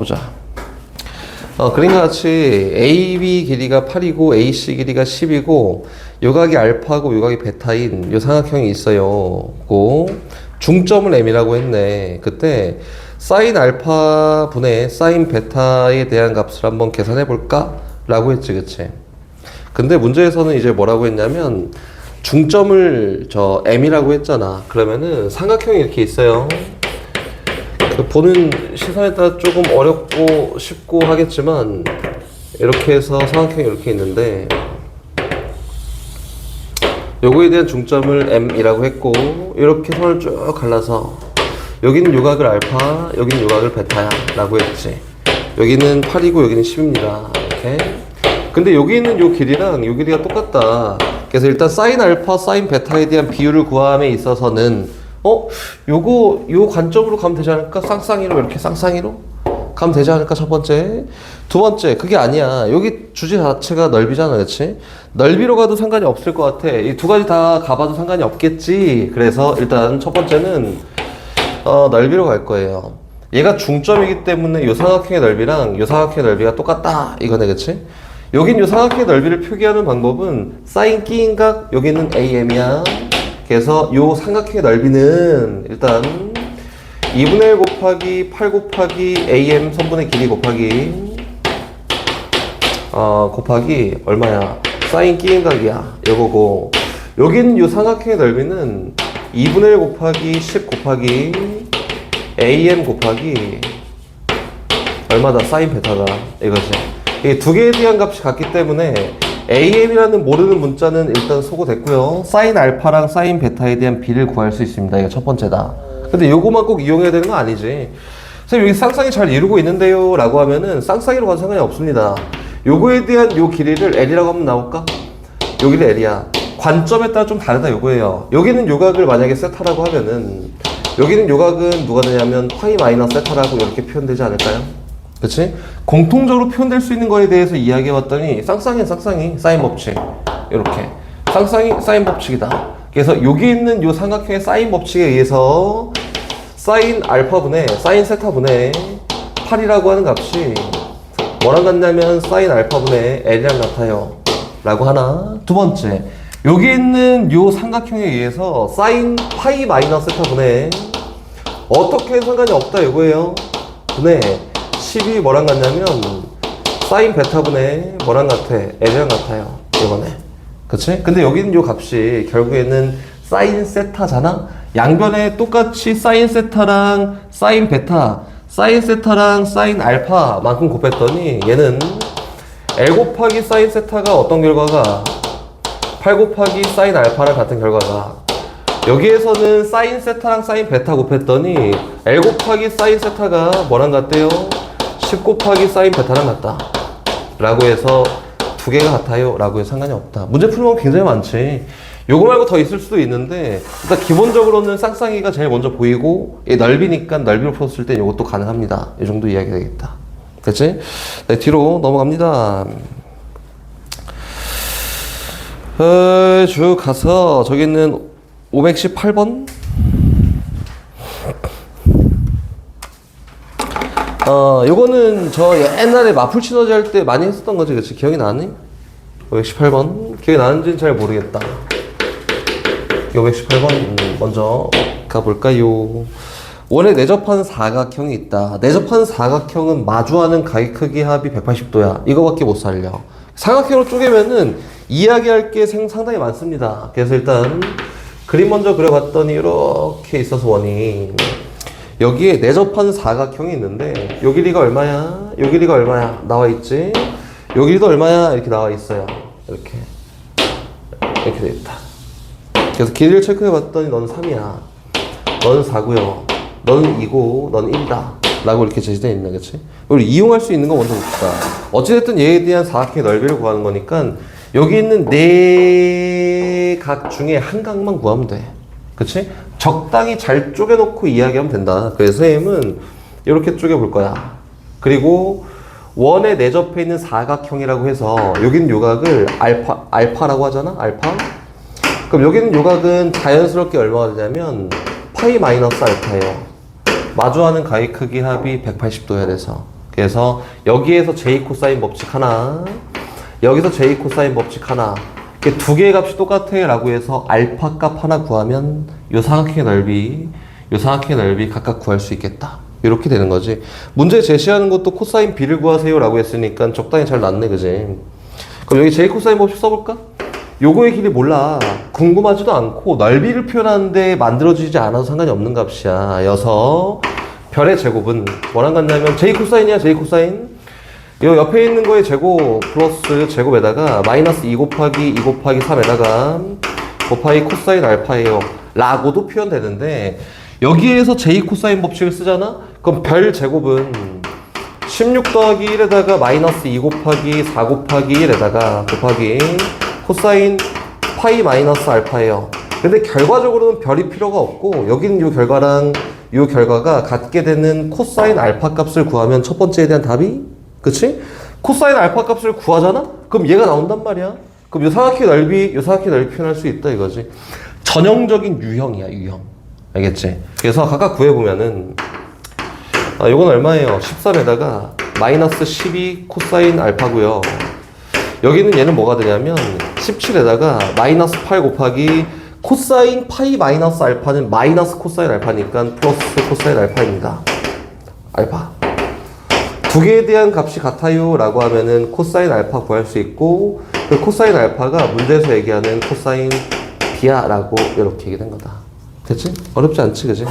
보자. 그림과 같이 AB 길이가 8이고 AC 길이가 10이고 요각이 알파고 요각이 베타인 요 삼각형이 있어요. 고 중점을 M이라고 했네. 그때 사인 알파 분의 사인 베타에 대한 값을 한번 계산해 볼까? 라고 했지, 그치? 근데 문제에서는 이제 뭐라고 했냐면 중점을 M이라고 했잖아. 그러면은 삼각형이 이렇게 있어요. 보는 시선에 따라 조금 어렵고 쉽고 하겠지만 이렇게 해서 삼각형이 이렇게 있는데 요거에 대한 중점을 M이라고 했고 이렇게 선을 쭉 갈라서 여기는 요각을 알파, 여기는 요각을 베타야 라고 했지. 여기는 8이고 여기는 10입니다. 이렇게. 근데 여기 있는 요 길이랑 요 길이가 똑같다. 그래서 일단 사인 알파, 사인 베타에 대한 비율을 구함에 있어서는 요 관점으로 가면 되지 않을까? 쌍쌍이로 이렇게 쌍쌍이로 가면 되지 않을까? 첫 번째. 두 번째, 그게 아니야. 여기 주제 자체가 넓이잖아, 그렇지? 넓이로 가도 상관이 없을 것 같아. 이 두 가지 다 가봐도 상관이 없겠지. 그래서 일단 첫 번째는 넓이로 갈 거예요. 얘가 중점이기 때문에 요 삼각형의 넓이랑 요 삼각형의 넓이가 똑같다. 이거네, 그렇지? 여긴 요 삼각형의 넓이를 표기하는 방법은 사인 끼인 각, 여기는 AM이야. 그래서 요 삼각형의 넓이는 일단 2분의 1 곱하기 8 곱하기 AM 선분의 길이 곱하기 얼마야? 사인 끼인 각이야. 요거고 여기는 요 삼각형의 넓이는 2분의 1 곱하기 10 곱하기 AM 곱하기 얼마다? 사인 베타다. 이거지. 이 두 개에 대한 값이 같기 때문에 AM이라는 모르는 문자는 일단 소거됐고요. 사인 알파랑 사인 베타에 대한 비를 구할 수 있습니다. 이거 첫 번째다. 근데 요거만 꼭 이용해야 되는 건 아니지. 선생님 여기 쌍쌍이 잘 이루고 있는데요 라고 하면은 쌍쌍이로 가도 상관이 없습니다. 요거에 대한 요 길이를 L이라고 하면 나올까? 여기는 L이야. 관점에 따라 좀 다르다 요거예요. 여기는 요각을 만약에 세타라고 하면은 여기는 요각은 누가 되냐면 파이 마이너스 세타라고 이렇게 표현되지 않을까요? 그치? 공통적으로 표현될 수 있는 거에 대해서 이야기해봤더니 쌍쌍이 사인 법칙 이렇게 쌍쌍이 사인 법칙이다. 그래서 여기 있는 요 삼각형의 사인 법칙에 의해서 사인 알파분의 사인 세타분의 8이라고 하는 값이 뭐랑 같냐면 사인 알파분의 L이랑 같아요 라고 하나. 두 번째, 여기 있는 요 삼각형에 의해서 사인 파이 마이너스 세타분의 어떻게 상관이 없다 이거예요. 분의 10이 뭐랑 같냐면 사인 베타분의 뭐랑 같아? L이랑 같아요. 이거네. 그치? 근데 여기는 요 값이 결국에는 사인 세타잖아? 양변에 똑같이 사인 세타랑 사인 베타, 사인 세타랑 사인 알파만큼 곱했더니 얘는 L 곱하기 사인 세타가 어떤 결과가 8 곱하기 사인 알파랑 같은 결과가 여기에서는 사인 세타랑 사인 베타 곱했더니 L 곱하기 사인 세타가 뭐랑 같대요? 10 곱하기 사인 베타랑 같다 라고 해서 두 개가 같아요 라고 해서 상관이 없다. 문제 풀면 굉장히 많지. 요거 말고 더 있을 수도 있는데 일단 기본적으로는 쌍쌍이가 제일 먼저 보이고 넓이니까 넓이로 풀었을 때 요것도 가능합니다. 이 정도 이야기가 되겠다. 그치? 네, 뒤로 넘어갑니다. 쭉 가서 저기 있는 518번 요거는 저 옛날에 마풀 시너지 할 때 많이 했었던 거지, 그치? 기억이 나니? 518번? 기억이 나는지는 잘 모르겠다. 518번 먼저 가볼까요? 원에 내접한 사각형이 있다. 내접한 사각형은 마주하는 각의 크기 합이 180도야. 이거밖에 못 살려. 삼각형으로 쪼개면은 이야기할 게 상당히 많습니다. 그래서 일단 그림 먼저 그려봤더니 이렇게 있어서 원이 여기에 내접한 사각형이 있는데 요 길이가 얼마야? 요 길이가 얼마야? 나와 있지? 요 길이도 얼마야? 이렇게 나와 있어요. 이렇게 돼 있다. 그래서 길이를 체크해봤더니 너는 3이야. 너는 4고요. 너는 2고 너는 1이다. 라고 이렇게 제시되어 있네, 그치? 우리 이용할 수 있는 거 먼저 봅시다. 어찌됐든 얘에 대한 사각형의 넓이를 구하는 거니까 여기 있는 네 각 중에 한 각만 구하면 돼. 그치? 적당히 잘 쪼개놓고 이야기하면 된다. 그래서 선생님은 이렇게 쪼개볼 거야. 그리고 원에 내접해 있는 사각형이라고 해서 여기는 요각을 알파라고 하잖아? 알파? 그럼 여기는 요각은 자연스럽게 얼마가 되냐면 파이 마이너스 알파예요. 마주하는 각의 크기 합이 180도야 돼서 그래서 여기에서 j 코사인 법칙 하나, 여기서 j 코사인 법칙 하나, 두 개의 값이 똑같아 라고 해서 알파 값 하나 구하면 요 삼각형의 넓이 각각 구할 수 있겠다. 이렇게 되는 거지. 문제 제시하는 것도 코사인 b를 구하세요 라고 했으니까 적당히 잘 났네, 그지? 그럼 여기 j 코사인 법칙 써볼까? 요거의 길이 몰라. 궁금하지도 않고 넓이를 표현하는데 만들어지지 않아도 상관이 없는 값이야. 여서 별의 제곱은 뭐랑 같냐면 j 코사인이야, j 코사인. 요 옆에 있는 거의 제곱 플러스 제곱에다가 마이너스 2 곱하기 3에다가 곱하기 코사인 알파예요 라고도 표현되는데, 여기에서 j 코사인 법칙을 쓰잖아? 그럼 별 제곱은 16 더하기 1에다가 마이너스 2 곱하기 4 곱하기 1에다가 곱하기 코사인 파이 마이너스 알파예요. 근데 결과적으로는 별이 필요가 없고, 여기는 요 결과랑 요 결과가 같게 되는 코사인 알파 값을 구하면 첫 번째에 대한 답이, 그치? 코사인 알파 값을 구하잖아? 그럼 얘가 나온단 말이야. 그럼 요 삼각형의 넓이 표현할 수 있다 이거지. 전형적인 유형이야, 유형. 알겠지? 그래서 각각 구해보면은, 요건 얼마예요? 13에다가 마이너스 12 코사인 알파고요. 여기는 얘는 뭐가 되냐면 17에다가 마이너스 8 곱하기 코사인 파이 마이너스 알파는 마이너스 코사인 알파니까 플러스 코사인 알파입니다. 알파. 두 개에 대한 값이 같아요 라고 하면은 코사인 알파 구할 수 있고, 그 코사인 알파가 문제에서 얘기하는 코사인 B야 라고 이렇게 얘기된 거다. 됐지? 어렵지 않지, 그지?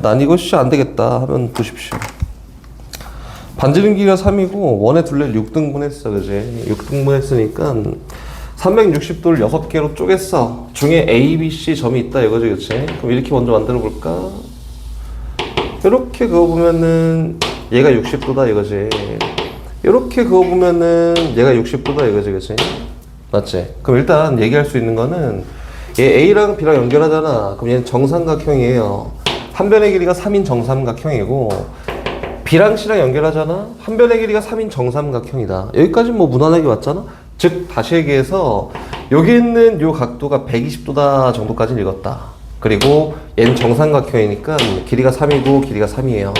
난 이거 안 되겠다 하면 보십시오. 반지름 길이가 3이고 원의 둘레를 6등분 했어, 그지? 6등분 했으니까 360도를 6개로 쪼갰어. 중에 A, B, C 점이 있다 이거지, 그치? 그럼 이렇게 먼저 만들어 볼까? 이렇게 그어보면은 얘가 60도다 이거지. 이렇게 그어보면은 얘가 60도다 이거지, 그치? 맞지? 그럼 일단 얘기할 수 있는 거는 얘 A랑 B랑 연결하잖아. 그럼 얘는 정삼각형이에요. 한 변의 길이가 3인 정삼각형이고, B랑 C랑 연결하잖아. 한 변의 길이가 3인 정삼각형이다. 여기까지 뭐 무난하게 왔잖아. 즉 다시 얘기해서 여기 있는 요 각도가 120도다 정도까지 읽었다. 그리고 얘는 정삼각형이니까 길이가 3이고 길이가 3이에요.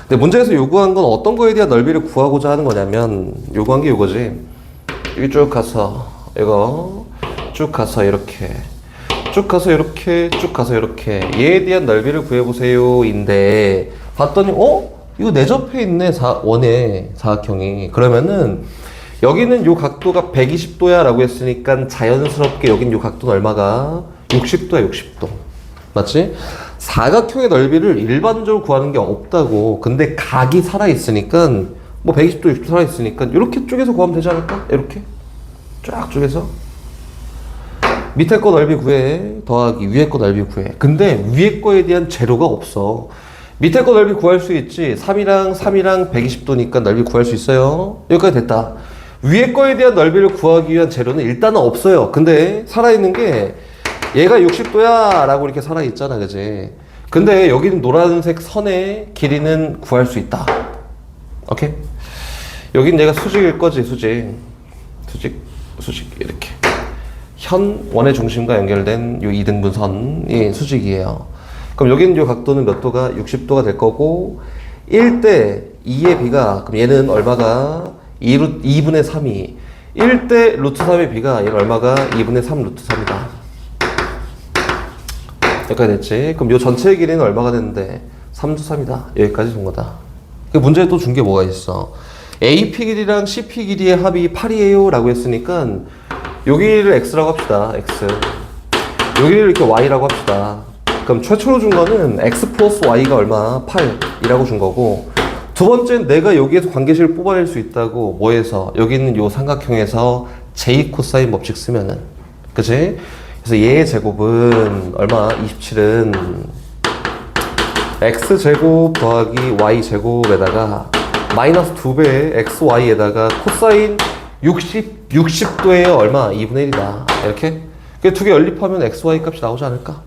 근데 문제에서 요구한 건 어떤 거에 대한 넓이를 구하고자 하는 거냐면, 요구한 게 요거지. 여기 쭉 가서 이거 쭉 가서 이렇게 쭉 가서 이렇게 쭉 가서 이렇게 얘에 대한 넓이를 구해보세요 인데, 봤더니 이거 내접해 있네, 원의 사각형이. 그러면은 여기는 요 각도가 120도야 라고 했으니까 자연스럽게 여긴 요 각도는 얼마가? 60도야, 60도. 맞지? 사각형의 넓이를 일반적으로 구하는 게 없다고. 근데 각이 살아있으니까, 뭐 120도, 60도 살아있으니까 이렇게 쪼개서 구하면 되지 않을까? 이렇게 쫙 쪼개서 밑에 거 넓이 구해 더하기 위에 거 넓이 구해. 근데 위에 거에 대한 재료가 없어. 밑에 거 넓이 구할 수 있지. 3이랑 120도니까 넓이 구할 수 있어요. 여기까지 됐다. 위에 거에 대한 넓이를 구하기 위한 재료는 일단은 없어요. 근데 살아있는 게 얘가 60도야 라고 이렇게 살아있잖아, 그지? 근데 여기는 노란색 선의 길이는 구할 수 있다. 오케이? 여긴 얘가 수직일 거지, 수직 이렇게 현 원의 중심과 연결된 요 2등분 선이 수직이에요. 그럼 여기는 요 각도는 몇 도가? 60도가 될 거고, 1대 2의 B가, 그럼 얘는 얼마가? 2분의 3이 1대 루트 3의 B가 얘는 얼마가? 2분의 3 루트 3이다. 여기까지 됐지? 그럼 요 전체의 길이는 얼마가 됐는데? 3주 3이다. 여기까지 준 거다. 그 문제에 또 준 게 뭐가 있어? AP 길이랑 CP 길이의 합이 8이에요 라고 했으니까 여기를 X라고 합시다. X. 여기를 이렇게 Y라고 합시다. 그럼 최초로 준 거는 X 플러스 Y가 얼마? 8이라고 준 거고, 두 번째는 내가 여기에서 관계식을 뽑아낼 수 있다고. 뭐에서? 여기 있는 요 삼각형에서 J 코사인 법칙 쓰면은. 그치? 그래서 얘의 제곱은 얼마? 27은 X제곱 더하기 Y제곱에다가 마이너스 2배의 XY에다가 코사인 60도에 얼마? 2분의 1이다. 이렇게? 그 두 개 연립하면 XY 값이 나오지 않을까?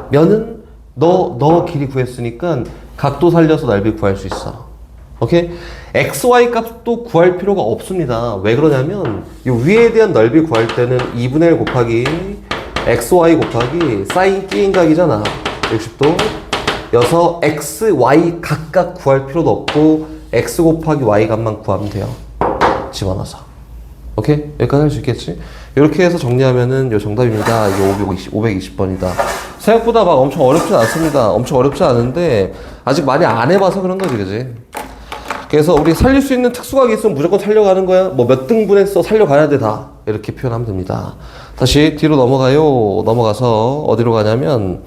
면은 너 길이 구했으니까 각도 살려서 넓이 구할 수 있어. 오케이? XY 값도 구할 필요가 없습니다. 왜 그러냐면 이 위에 대한 넓이 구할 때는 2분의 1 곱하기 XY 곱하기 사인 끼인 각이잖아. 60도 여서 x, y 각각 구할 필요도 없고 x 곱하기 y 값만 구하면 돼요. 집어넣어서. 오케이? 여기까지 할 수 있겠지? 이렇게 해서 정리하면은 요 정답입니다. 이게 520번이다. 생각보다 막 엄청 어렵진 않습니다. 엄청 어렵지 않은데 아직 많이 안 해봐서 그런 거지, 그지? 그래서 우리 살릴 수 있는 특수각이 있으면 무조건 살려가는 거야. 뭐 몇 등분 했어, 살려가야 돼, 다. 이렇게 표현하면 됩니다. 다시 뒤로 넘어가요. 넘어가서 어디로 가냐면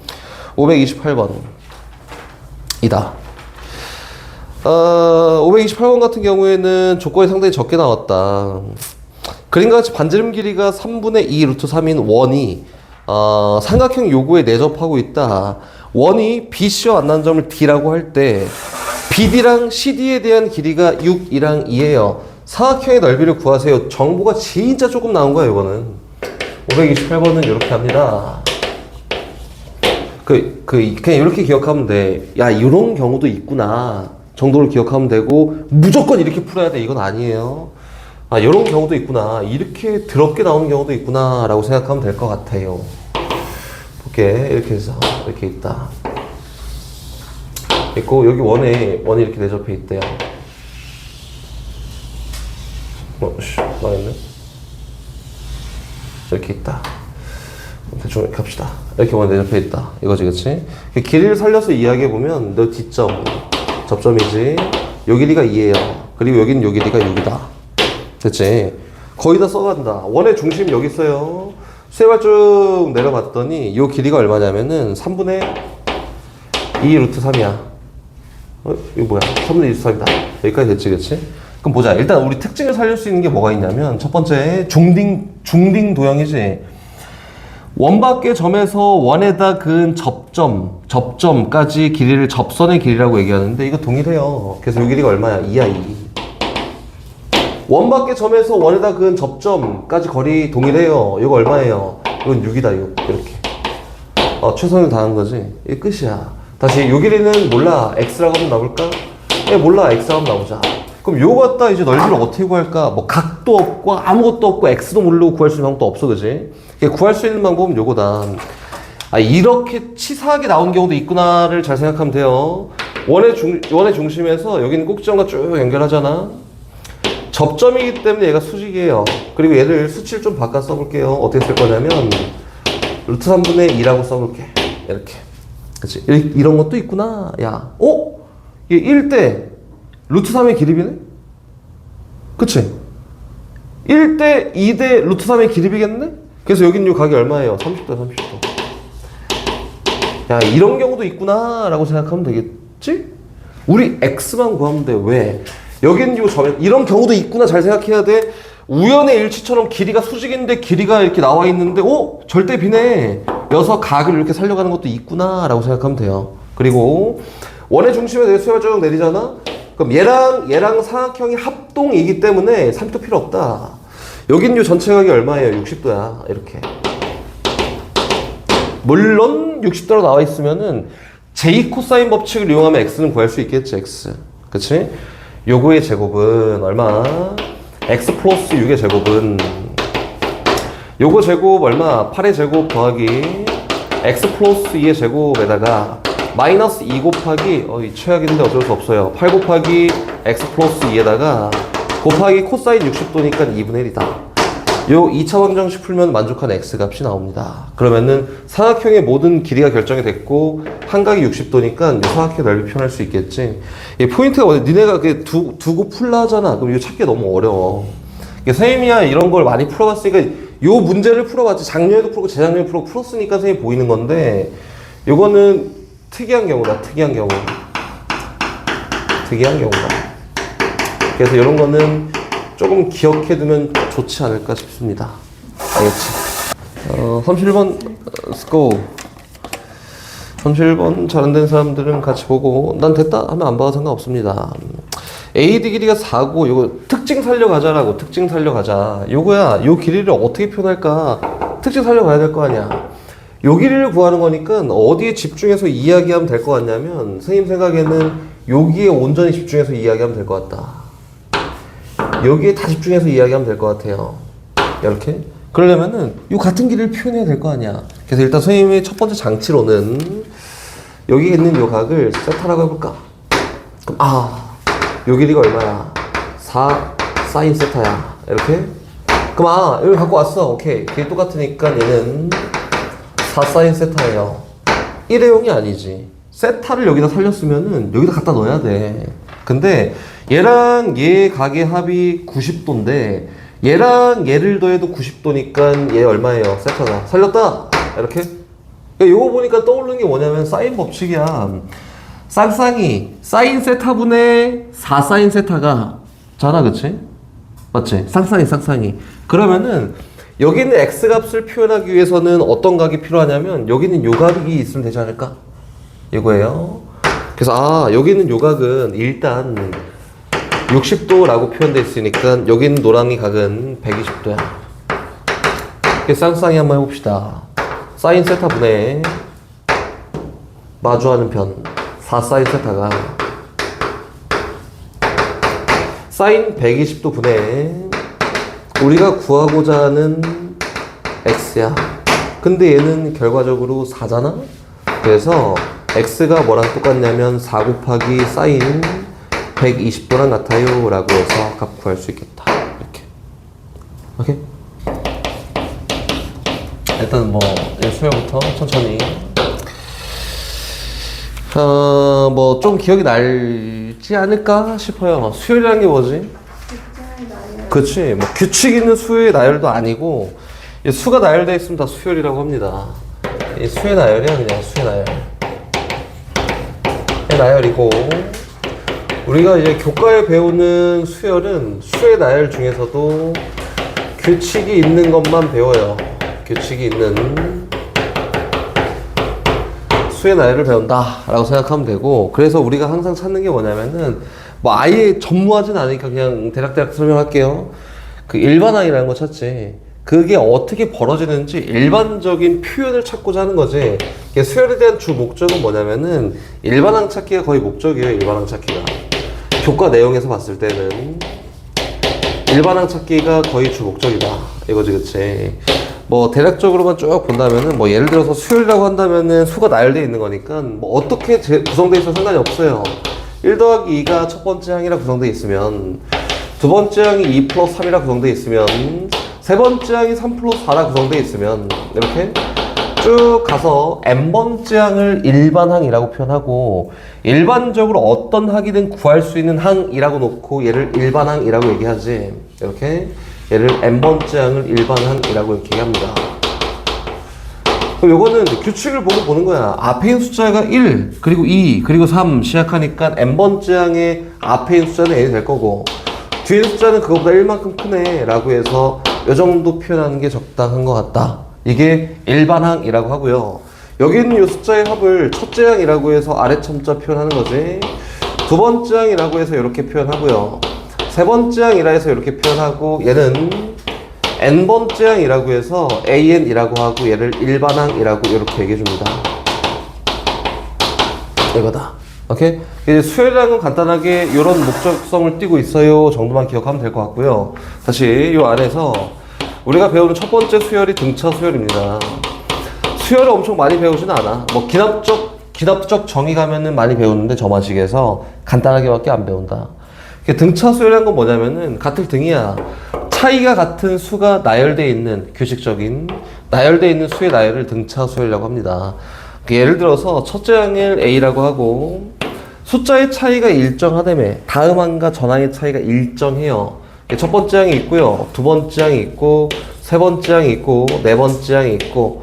528번 이다. 528번 같은 경우에는 조건이 상당히 적게 나왔다. 그림과 같이 반지름 길이가 3분의 2 루트 3인 원이 삼각형 요구에 내접하고 있다. 원이 BC와 만나는 점을 D라고 할 때 BD랑 CD에 대한 길이가 6이랑 2예요. 삼각형의 넓이를 구하세요. 정보가 진짜 조금 나온 거야, 이거는. 528번은 이렇게 합니다. 그냥 이렇게 기억하면 돼. 야, 이런 경우도 있구나 정도를 기억하면 되고, 무조건 이렇게 풀어야 돼, 이건 아니에요. 아, 이런 경우도 있구나, 이렇게 더럽게 나오는 경우도 있구나 라고 생각하면 될 것 같아요. 볼게. 이렇게 해서 이렇게 있다. 있고, 여기 원이 이렇게 내접해 있대요. 망했네. 이렇게 있다. 대충 이렇게 합시다. 이렇게 원이 내접해 있다. 이거지, 그치? 길이를 살려서 이야기해보면, 너 뒷점, 접점이지. 요 길이가 2예요. 그리고 여기는 요 길이가 6이다. 됐지? 거의 다 써간다. 원의 중심 여기 있어요. 수행할 쭉 내려봤더니 요 길이가 얼마냐면은 3분의 2 루트 3이야. 이거 뭐야? 3분의 2 루트 3이다. 여기까지 됐지, 그치? 그럼 보자. 일단 우리 특징을 살릴 수 있는 게 뭐가 있냐면, 첫 번째 중딩 도형이지. 원 밖의 점에서 원에다 그은 접점까지 길이를 접선의 길이라고 얘기하는데, 이거 동일해요. 그래서 요 길이가 얼마야? 2야, 2. 원 밖의 점에서 원에다 그은 접점까지 거리 동일해요. 이거 얼마예요? 이건 6이다, 6. 이렇게. 최선을 다한 거지. 이게 끝이야. 다시 요 길이는 몰라. x라고 한번 나볼까? 몰라. x라고 한번 나오자. 그럼 요거 갖다 이제 넓이를 어떻게 구할까? 뭐 각도 없고 아무것도 없고 x도 모르고 구할 수 있는 방법도 없어, 그지? 구할 수 있는 방법은 요거다. 아, 이렇게 치사하게 나온 경우도 있구나를 잘 생각하면 돼요. 원의 중심에서 여기 있는 꼭지점과 쭉 연결하잖아. 접점이기 때문에 얘가 수직이에요. 그리고 얘를 수치를 좀 바꿔 써볼게요. 어떻게 쓸 거냐면 루트 3분의 2라고 써볼게. 이렇게. 그치? 이런 것도 있구나. 야, 얘 1대 루트 3의 길이비네? 그치? 1대 2대 루트 3의 길이비겠네? 그래서 여긴 요 각이 얼마예요? 30도, 30도. 야, 이런 경우도 있구나 라고 생각하면 되겠지? 우리 x만 구하면 돼. 왜? 여긴 요 점에 이런 경우도 있구나 잘 생각해야 돼. 우연의 일치처럼 길이가 수직인데 길이가 이렇게 나와 있는데 절대 비네. 여서 각을 이렇게 살려가는 것도 있구나 라고 생각하면 돼요. 그리고 원의 중심에 대해 수열 쭉 내리잖아. 그럼 얘랑 삼각형이 합동이기 때문에 30도 필요 없다. 여긴 요 전체 각이 얼마예요? 60도야. 이렇게. 물론 60도로 나와 있으면은 j 코사인 법칙을 이용하면 x는 구할 수 있겠지. x. 그치? 요거의 제곱은 얼마? x 플러스 6의 제곱은 요거 제곱 얼마? 8의 제곱 더하기 x 플러스 2의 제곱에다가 마이너스 2 곱하기 이 최악인데 어쩔 수 없어요. 8 곱하기 x 플러스 2에다가 곱하기 코사인 60도니까 2분의 1이다. 요 2차 방정식 풀면 만족한 x 값이 나옵니다. 그러면은 삼각형의 모든 길이가 결정이 됐고 한각이 60도니까 이 삼각형 넓이 표현할 수 있겠지. 이 포인트가 뭐냐? 니네가 두고 풀라 하잖아. 그럼 이거 찾기 너무 어려워. 선생님이야 이런 걸 많이 풀어봤으니까 요 문제를 풀어봤지. 작년에도 풀고 재작년에 풀었으니까 선생님이 보이는 건데, 요거는 특이한 경우다. 특이한 경우다. 그래서 이런 거는 조금 기억해두면 좋지 않을까 싶습니다. 알겠지? 31번, let's go. 31번 잘 안 된 사람들은 같이 보고, 난 됐다 하면 안 봐도 상관없습니다. AD 길이가 4고, 요거 특징 살려가자라고, 특징 살려가자. 요거야, 요 길이를 어떻게 표현할까? 특징 살려가야 될 거 아니야. 요 길이를 구하는 거니까 어디에 집중해서 이야기하면 될 것 같냐면, 선생님 생각에는 여기에 온전히 집중해서 이야기하면 될 것 같다. 여기에 다 집중해서 이야기하면 될 것 같아요. 이렇게. 그러려면은 이 같은 길이를 표현해야 될 거 아니야. 그래서 일단 선생님의 첫 번째 장치로는 여기 있는 요 각을 세타라고 해볼까? 그럼 요 길이가 얼마야? 4 사인 세타야. 이렇게? 그럼 여기 갖고 왔어. 오케이. 길이 똑같으니까 얘는 4 사인 세타예요. 일회용이 아니지. 세타를 여기다 살렸으면은 여기다 갖다 넣어야 돼. 근데 얘랑 얘 각의 합이 90도인데 얘랑 얘를 더해도 90도니까 얘 얼마예요? 세타가. 살렸다! 이렇게? 요거 보니까 떠오르는 게 뭐냐면 사인 법칙이야. 쌍쌍이 사인 세타분의 4 사인 세타가 잖아, 그치? 맞지? 쌍쌍이. 그러면은 여기 있는 x값을 표현하기 위해서는 어떤 각이 필요하냐면 여기 있는 요 각이 있으면 되지 않을까? 이거예요. 그래서 여기 있는 요 각은 일단 60도라고 표현되어 있으니까 여기 있는 노랑이 각은 120도야. 쌍쌍이 한번 해봅시다. 사인 세타 분의 마주하는 편 4 사인 세타가 사인 120도 분의 우리가 구하고자 하는 x야. 근데 얘는 결과적으로 4잖아? 그래서 x가 뭐랑 똑같냐면 4 곱하기 사인 120도랑 같아요 라고 해서 값 구할 수 있겠다. 이렇게. 오케이? 일단 수요부터 천천히 뭐 좀 기억이 날지 않을까 싶어요. 수열이라는 게 뭐지? 그치. 뭐 규칙 있는 수의 나열도 아니고 수가 나열되어 있으면 다 수열이라고 합니다. 이 수의 나열이야. 그냥 수의 나열. 나열이고 우리가 이제 교과에 배우는 수열은 수의 나열 중에서도 규칙이 있는 것만 배워요. 규칙이 있는 수의 나열을 배운다 라고 생각하면 되고, 그래서 우리가 항상 찾는 게 뭐냐면은 아예 전무하진 않으니까 그냥 대략 설명할게요. 그 일반항이라는 거 찾지. 그게 어떻게 벌어지는지 일반적인 표현을 찾고자 하는 거지. 수열에 대한 주 목적은 뭐냐면은 일반항 찾기가 거의 목적이에요. 일반항 찾기가 교과 내용에서 봤을 때는 일반항 찾기가 거의 주 목적이다 이거지. 그치? 대략적으로만 쭉 본다면은 예를 들어서 수열이라고 한다면은 수가 나열되어 있는 거니까 어떻게 구성되어 있어도 상관이 없어요. 1 더하기 2가 첫 번째 항이라 구성되어 있으면 두 번째 항이 2 플러스 3이라 구성되어 있으면 세 번째 항이 3 플러스 4라 구성되어 있으면 이렇게 쭉 가서 n번째 항을 일반항이라고 표현하고, 일반적으로 어떤 항이든 구할 수 있는 항이라고 놓고 얘를 일반항이라고 얘기하지. 이렇게 얘를 n번째 항을 일반항이라고 이렇게 얘기합니다. 그럼 요거는 규칙을 보고 보는 거야. 앞에 있는 숫자가 1, 그리고 2, 그리고 3 시작하니까 n번째 항의 앞에 있는 숫자는 n이 될 거고, 뒤에 있는 숫자는 그거보다 1만큼 크네 라고 해서 요 정도 표현하는 게 적당한 것 같다. 이게 일반항이라고 하고요. 여기 있는 이 숫자의 합을 첫째 항이라고 해서 아래 첨자 표현하는 거지. 두 번째 항이라고 해서 이렇게 표현하고요. 세 번째 항이라 해서 이렇게 표현하고, 얘는 n번째 항이라고 해서 an이라고 하고 얘를 일반항이라고 이렇게 얘기해 줍니다. 이거다. 오케이? 이제 수열이라는 간단하게 이런 목적성을 띠고 있어요 정도만 기억하면 될 것 같고요. 다시 이 안에서 우리가 배우는 첫 번째 수열이 등차 수열입니다. 수열을 엄청 많이 배우지는 않아. 기납적 정의 가면은 많이 배우는데 저만식에서 간단하게밖에 안 배운다. 등차 수열이란 건 뭐냐면은 같은 등이야. 차이가 같은 수가 나열되어 있는 규칙적인 나열되어 있는 수의 나열을 등차 수열이라고 합니다. 예를 들어서 첫째 항을 A라고 하고 숫자의 차이가 일정하다며 다음 항과 전 항의 차이가 일정해요. 첫 번째 항이 있고요, 두 번째 항이 있고, 세 번째 항이 있고, 네 번째 항이 있고,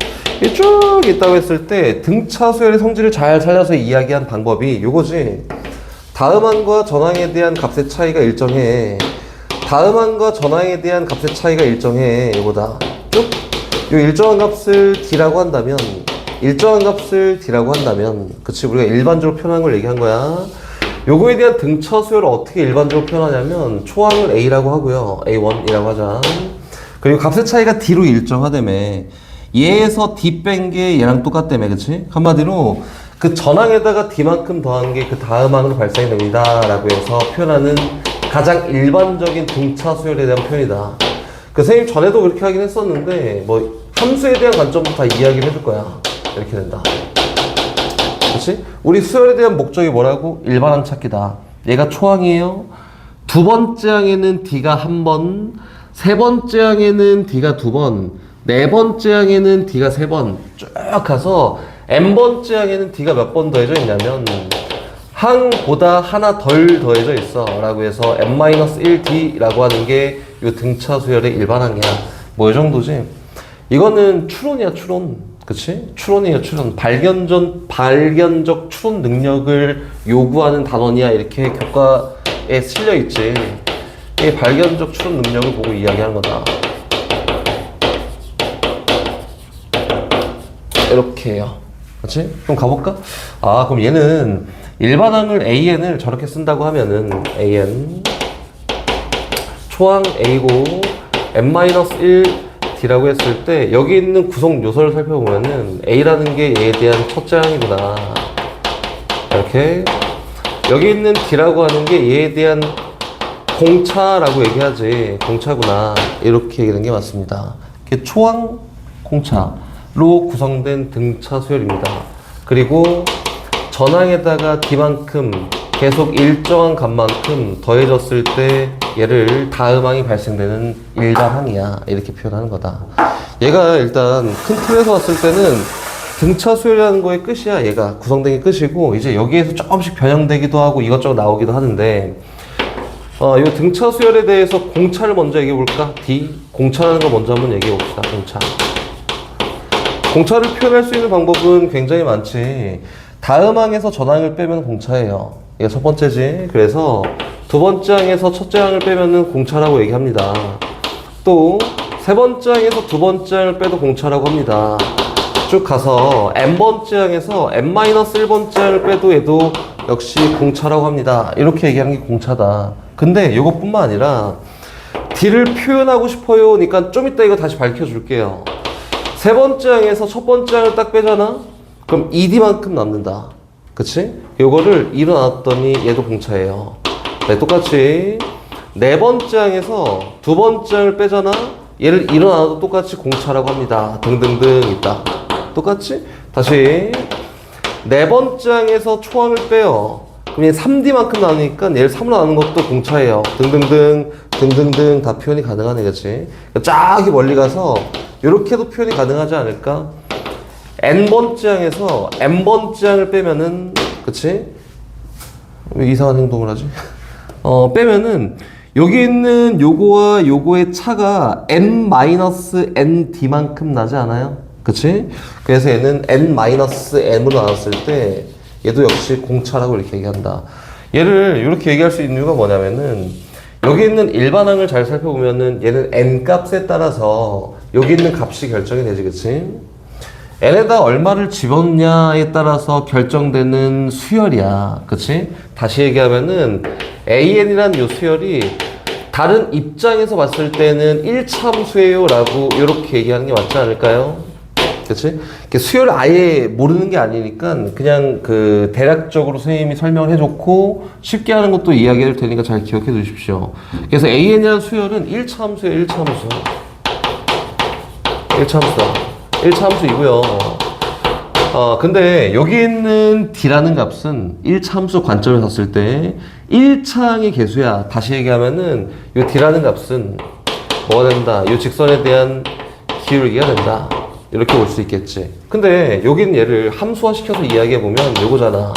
쭉 있다고 했을 때 등차 수열의 성질을 잘 살려서 이야기한 방법이 요거지. 다음 항과 전 항에 대한 값의 차이가 일정해. 다음 항과 전 항에 대한 값의 차이가 일정해. 요거다. 쭉. 요 일정한 값을 D라고 한다면, 그치, 우리가 일반적으로 표현한 걸 얘기한 거야. 요거에 대한 등차 수열을 어떻게 일반적으로 표현하냐면 초항을 A라고 하고요. A1이라고 하자. 그리고 값의 차이가 D로 일정하다며 얘에서 D 뺀 게 얘랑 똑같다며. 그치? 한마디로 그 전항에다가 D만큼 더한 게 그 다음 항으로 발생이 됩니다 라고 해서 표현하는 가장 일반적인 등차 수열에 대한 표현이다. 선생님 전에도 그렇게 하긴 했었는데 함수에 대한 관점부터 다 이야기를 해줄 거야. 이렇게 된다. 그치? 우리 수열에 대한 목적이 뭐라고? 일반항 찾기다. 얘가 초항이에요. 두 번째 항에는 D가 한 번, 세 번째 항에는 D가 두 번, 네 번째 항에는 D가 세 번 쭉 가서 N번째 항에는 D가 몇 번 더해져 있냐면 항보다 하나 덜 더해져 있어 라고 해서 N-1D라고 하는 게 이 등차 수열의 일반항이야. 뭐 이 정도지. 이거는 추론이야, 추론. 그치? 추론이에요, 추론. 발견적 추론 능력을 요구하는 단원이야. 이렇게 교과에 실려있지. 이 발견적 추론 능력을 보고 이야기하는 거다. 이렇게 해요. 그치? 그럼 가볼까? 아, 그럼 얘는 일반항을 AN을 저렇게 쓴다고 하면은 AN 초항 A고 N-1D라고 했을 때 여기 있는 구성 요소를 살펴보면은 A라는 게 얘에 대한 첫째 항이구나. 이렇게 여기 있는 D라고 하는 게 얘에 대한 공차라고 얘기하지. 공차구나. 이렇게 얘기하는 게 맞습니다. 이게 초항 공차로 구성된 등차 수열입니다. 그리고 전항에다가 D만큼 계속 일정한 값만큼 더해졌을 때 얘를 다음항이 발생되는 일반항이야. 이렇게 표현하는 거다. 얘가 일단 큰 틀에서 봤을 때는 등차 수열이라는 거의 끝이야. 얘가 구성된 게 끝이고 이제 여기에서 조금씩 변형되기도 하고 이것저것 나오기도 하는데 이 등차 수열에 대해서 공차를 먼저 얘기해 볼까? D 공차라는 거 먼저 한번 얘기해 봅시다. 공차. 공차를 표현할 수 있는 방법은 굉장히 많지. 다음 항에서 전항을 빼면 공차예요. 이게 첫 번째지. 그래서 두 번째 항에서 첫째 항을 빼면은 공차라고 얘기합니다. 또 세 번째 항에서 두 번째 항을 빼도 공차라고 합니다. 쭉 가서 n번째 항에서 n-1번째 항을 빼도 얘도 역시 공차라고 합니다. 이렇게 얘기하는 게 공차다. 근데 이것뿐만 아니라 D를 표현하고 싶어요. 그러니까 좀 이따 이거 다시 밝혀줄게요. 세 번째 항에서 첫 번째 항을 딱 빼잖아? 그럼 ED만큼 남는다. 그치? 요거를 일어났더니 얘도 공차예요. 네, 똑같이 네 번째 항에서 두 번째 항을 빼잖아? 얘를 일어나도 똑같이 공차라고 합니다. 등등등 있다. 똑같이? 다시 네 번째 항에서 초항을 빼요. 그럼 얘 3D만큼 나누니까 얘를 3으로 나누는 것도 공차예요. 등등등 등등등 다 표현이 가능하네. 그치? 쫙 멀리 가서 이렇게도 표현이 가능하지 않을까? n번째 항에서 n번째 항을 빼면은, 그치? 왜 이상한 행동을 하지? 빼면은 여기 있는 요거와 요거의 차가 n-nd만큼 나지 않아요? 그치? 그래서 얘는 n-m으로 나눴을 때 얘도 역시 공차라고 이렇게 얘기한다. 얘를 이렇게 얘기할 수 있는 이유가 뭐냐면은 여기 있는 일반항을 잘 살펴보면은 얘는 n 값에 따라서 여기 있는 값이 결정이 되지. 그치? n에다 얼마를 집어넣냐에 따라서 결정되는 수열이야. 그치? 다시 얘기하면은 AN이라는 요 수열이 다른 입장에서 봤을 때는 1차함수예요 라고 이렇게 얘기하는 게 맞지 않을까요? 그치? 수열을 아예 모르는 게 아니니까 그냥 그 대략적으로 선생님이 설명을 해줬고 쉽게 하는 것도 이야기할 테니까 잘 기억해 두십시오. 그래서 AN이라는 수열은 1차함수예요. 1차함수. 1차함수다. 1차함수이고요. 근데 여기 있는 D라는 값은 1차함수 관점에서 봤을 때 1차항의 개수야. 다시 얘기하면은 이 D라는 값은 뭐가 된다? 이 직선에 대한 기울기가 된다. 이렇게 볼 수 있겠지. 근데 여기는 얘를 함수화 시켜서 이야기해보면 요거잖아.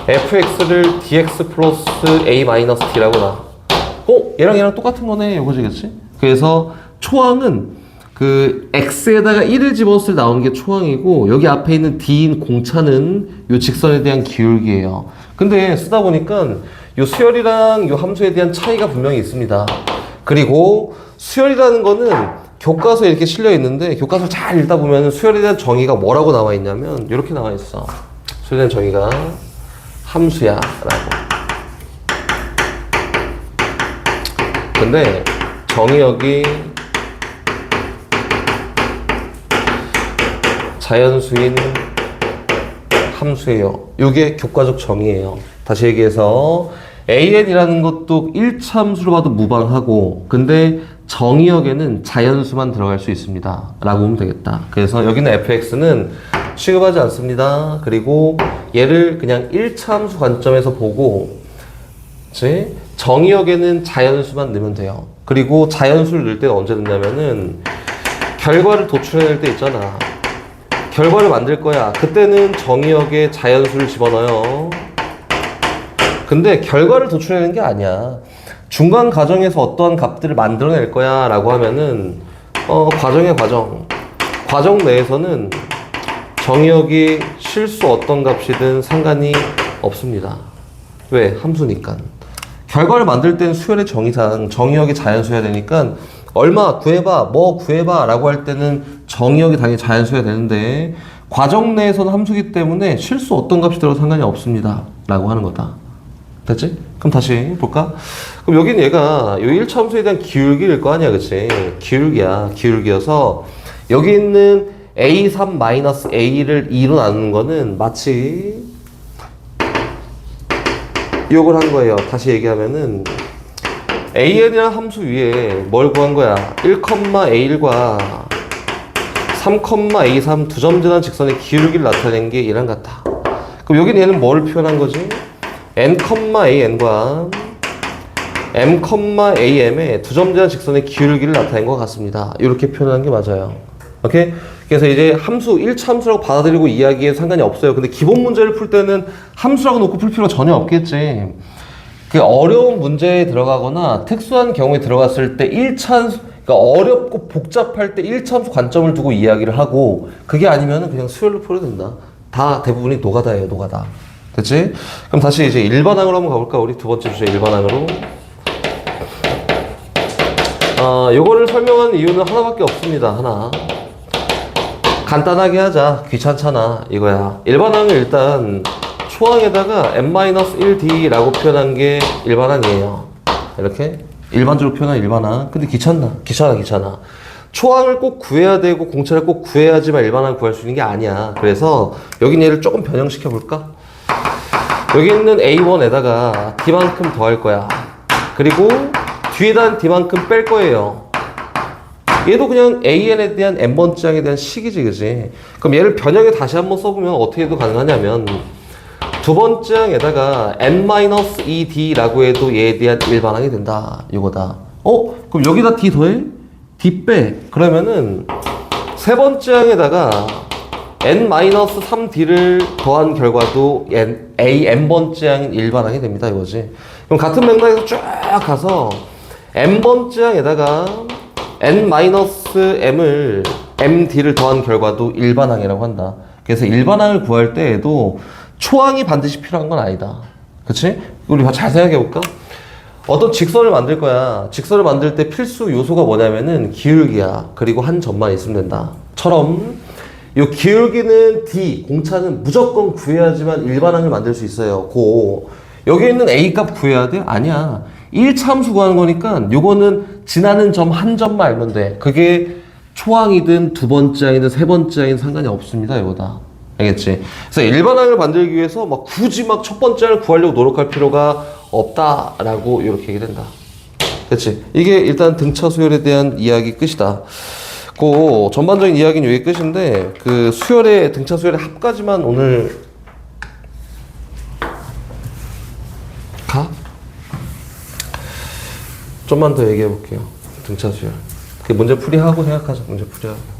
fx를 dx 플러스 a-d라고 나. 얘랑 똑같은 거네. 요거지, 그치? 그래서 초항은 그 x에다가 1을 집어넣었을 때 나오는 게 초항이고 여기 앞에 있는 d인 공차는 요 직선에 대한 기울기예요. 근데 쓰다 보니까 요 수열이랑 요 함수에 대한 차이가 분명히 있습니다. 그리고 수열이라는 거는 교과서에 이렇게 실려 있는데 교과서 잘 읽다 보면 수열에 대한 정의가 뭐라고 나와 있냐면 이렇게 나와 있어. 수열에 대한 정의가 함수야 라고. 근데 정의역이 자연수인 함수예요. 이게 교과적 정의예요. 다시 얘기해서 AN이라는 것도 1차함수로 봐도 무방하고 근데 정의역에는 자연수만 들어갈 수 있습니다 라고 보면 되겠다. 그래서 여기는 fx는 취급하지 않습니다. 그리고 얘를 그냥 1차 함수 관점에서 보고 그치? 정의역에는 자연수만 넣으면 돼요. 그리고 자연수를 넣을 때는 언제 넣냐면은 결과를 도출해낼 때 있잖아. 결과를 만들 거야. 그때는 정의역에 자연수를 집어넣어요. 근데 결과를 도출해내는 게 아니야. 중간 과정에서 어떠한 값들을 만들어낼 거야 라고 하면은 과정의 과정 내에서는 정의역이 실수 어떤 값이든 상관이 없습니다. 왜? 함수니까. 결과를 만들 땐 수열의 정의상 정의역이 자연수여야 되니까 얼마 구해봐, 뭐 구해봐 라고 할 때는 정의역이 당연히 자연수여야 되는데 과정 내에서는 함수기 때문에 실수 어떤 값이 들어도 상관이 없습니다 라고 하는 거다. 됐지? 그럼 다시 볼까? 그럼 여기는 얘가 요 1차 함수에 대한 기울기일 거 아니야, 그치? 기울기여서 여기 있는 A3-A를 2로 나누는 거는 마치 이걸 한 거예요. 다시 얘기하면은 AN이라는 함수 위에 뭘 구한 거야? 1,A1과 3,A3 두 점 지난 직선의 기울기를 나타낸 게 얘랑 같아. 그럼 여기는 얘는 뭘 표현한 거지? N,AN과 M,AM의 두 점 지난 직선의 기울기를 나타낸 것 같습니다. 이렇게 표현한 게 맞아요. 오케이? 그래서 이제 함수 1차 함수라고 받아들이고 이야기에 상관이 없어요. 근데 기본 문제를 풀 때는 함수라고 놓고 풀 필요가 전혀 없겠지. 그 어려운 문제에 들어가거나 특수한 경우에 들어갔을 때 1차 그러니까 어렵고 복잡할 때 1차 함수 관점을 두고 이야기를 하고 그게 아니면은 그냥 수열로 풀어도 된다. 다 대부분이 노가다예요, 노가다. 됐지? 그럼 다시 이제 일반항으로 한번 가볼까? 우리 두 번째 주제 일반항으로. 요거를 설명하는 이유는 하나밖에 없습니다. 하나. 간단하게 하자. 귀찮잖아. 이거야. 일반항을 일단 초항에다가 n-1d라고 표현한 게 일반항이에요. 이렇게. 일반적으로 표현한 일반항. 근데 귀찮아. 초항을 꼭 구해야 되고 공차를 꼭 구해야지만 일반항을 구할 수 있는 게 아니야. 그래서 여긴 얘를 조금 변형시켜 볼까? 여기 있는 A1에다가 D만큼 더할 거야. 그리고 뒤에다 D만큼 뺄 거예요. 얘도 그냥 AN에 대한 n번째 항에 대한 식이지, 그지? 그럼 얘를 변형해 다시 한번 써보면 어떻게 해도 가능하냐면 두 번째 항에다가 n-2d라고 해도 얘에 대한 일반항이 된다. 이거다. 그럼 여기다 D 더해? D 빼. 그러면은 세 번째 항에다가 n-3d를 더한 결과도 n번째 항인 일반항이 됩니다. 이거지. 그럼 같은 맥락에서 쭉 가서 n번째 항에다가 n-m을 md를 더한 결과도 일반항이라고 한다. 그래서 일반항을 구할 때에도 초항이 반드시 필요한 건 아니다. 그치? 우리 잘 생각해 볼까? 어떤 직선을 만들 거야. 직선을 만들 때 필수 요소가 뭐냐면은 기울기야. 그리고 한 점만 있으면 된다. 처럼 이 기울기는 D, 공차는 무조건 구해야지만 일반항을 만들 수 있어요. 여기 있는 A 값 구해야 돼? 아니야. 1차 함수 구하는 거니까 요거는 지나는 점 한 점만 알면 돼. 그게 초항이든 두 번째 항이든 세 번째 항이든 상관이 없습니다. 이거다. 알겠지? 그래서 일반항을 만들기 위해서 막 굳이 막 첫 번째 항을 구하려고 노력할 필요가 없다라고 이렇게 얘기된다. 그치? 이게 일단 등차 수열에 대한 이야기 끝이다. 그 전반적인 이야기는 여기 끝인데 그 수열의 등차 수열의 합까지만 오늘 가? 좀만 더 얘기해 볼게요. 등차 수열. 그 문제 풀이하고 생각하자. 문제 풀이하고.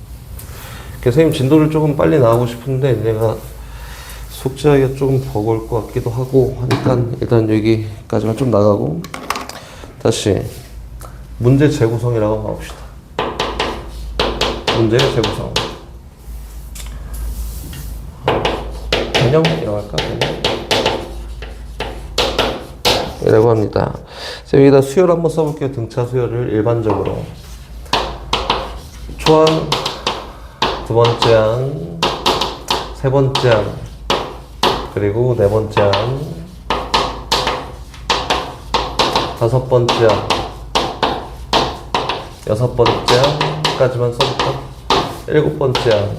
선생님 진도를 조금 빨리 나가고 싶은데 내가 숙제하기가 조금 버거울 것 같기도 하고 하니까 일단 여기까지만 좀 나가고 다시 문제 재구성이라고 한번 가봅시다. 문제 재구성. 변형이라고 할까? 이라고 합니다. 여기다 수열 한번 써볼게요. 등차 수열을 일반적으로. 초항, 두 번째 항, 세 번째 항, 그리고 네 번째 항, 다섯 번째 항, 여섯 번째 항까지만 써볼까? 일곱 번째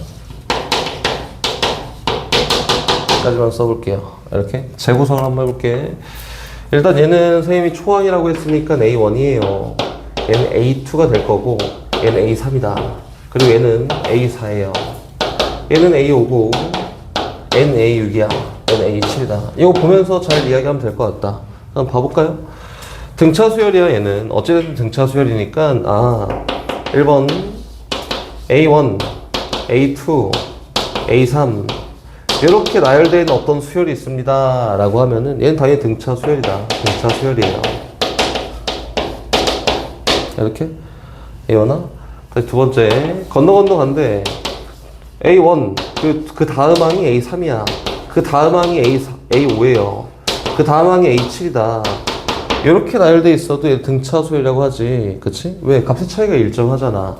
항까지만 써볼게요. 이렇게 재구성을 한번 해볼게. 일단 얘는 선생님이 초항이라고 했으니까 A1이에요. 얘는 A2가 될 거고 얘는 A3이다. 그리고 얘는 A4예요. 얘는 A5고 N A6이야. N A7이다. 이거 보면서 잘 이야기하면 될 것 같다. 한번 봐볼까요? 등차 수열이야. 얘는 어찌됐든 등차 수열이니까 1번 A1, A2, A3 이렇게 나열되어 있는 어떤 수열이 있습니다 라고 하면은 얘는 당연히 등차 수열이다. 등차 수열이에요. 이렇게 A1아 다시 두 번째 건너 간데 A1 그 다음 항이 A3이야. 그 다음 항이 A5예요. 그 다음 항이 A7이다. 이렇게 나열돼 있어도 얘 등차 수열이라고 하지. 그치? 왜? 값의 차이가 일정하잖아.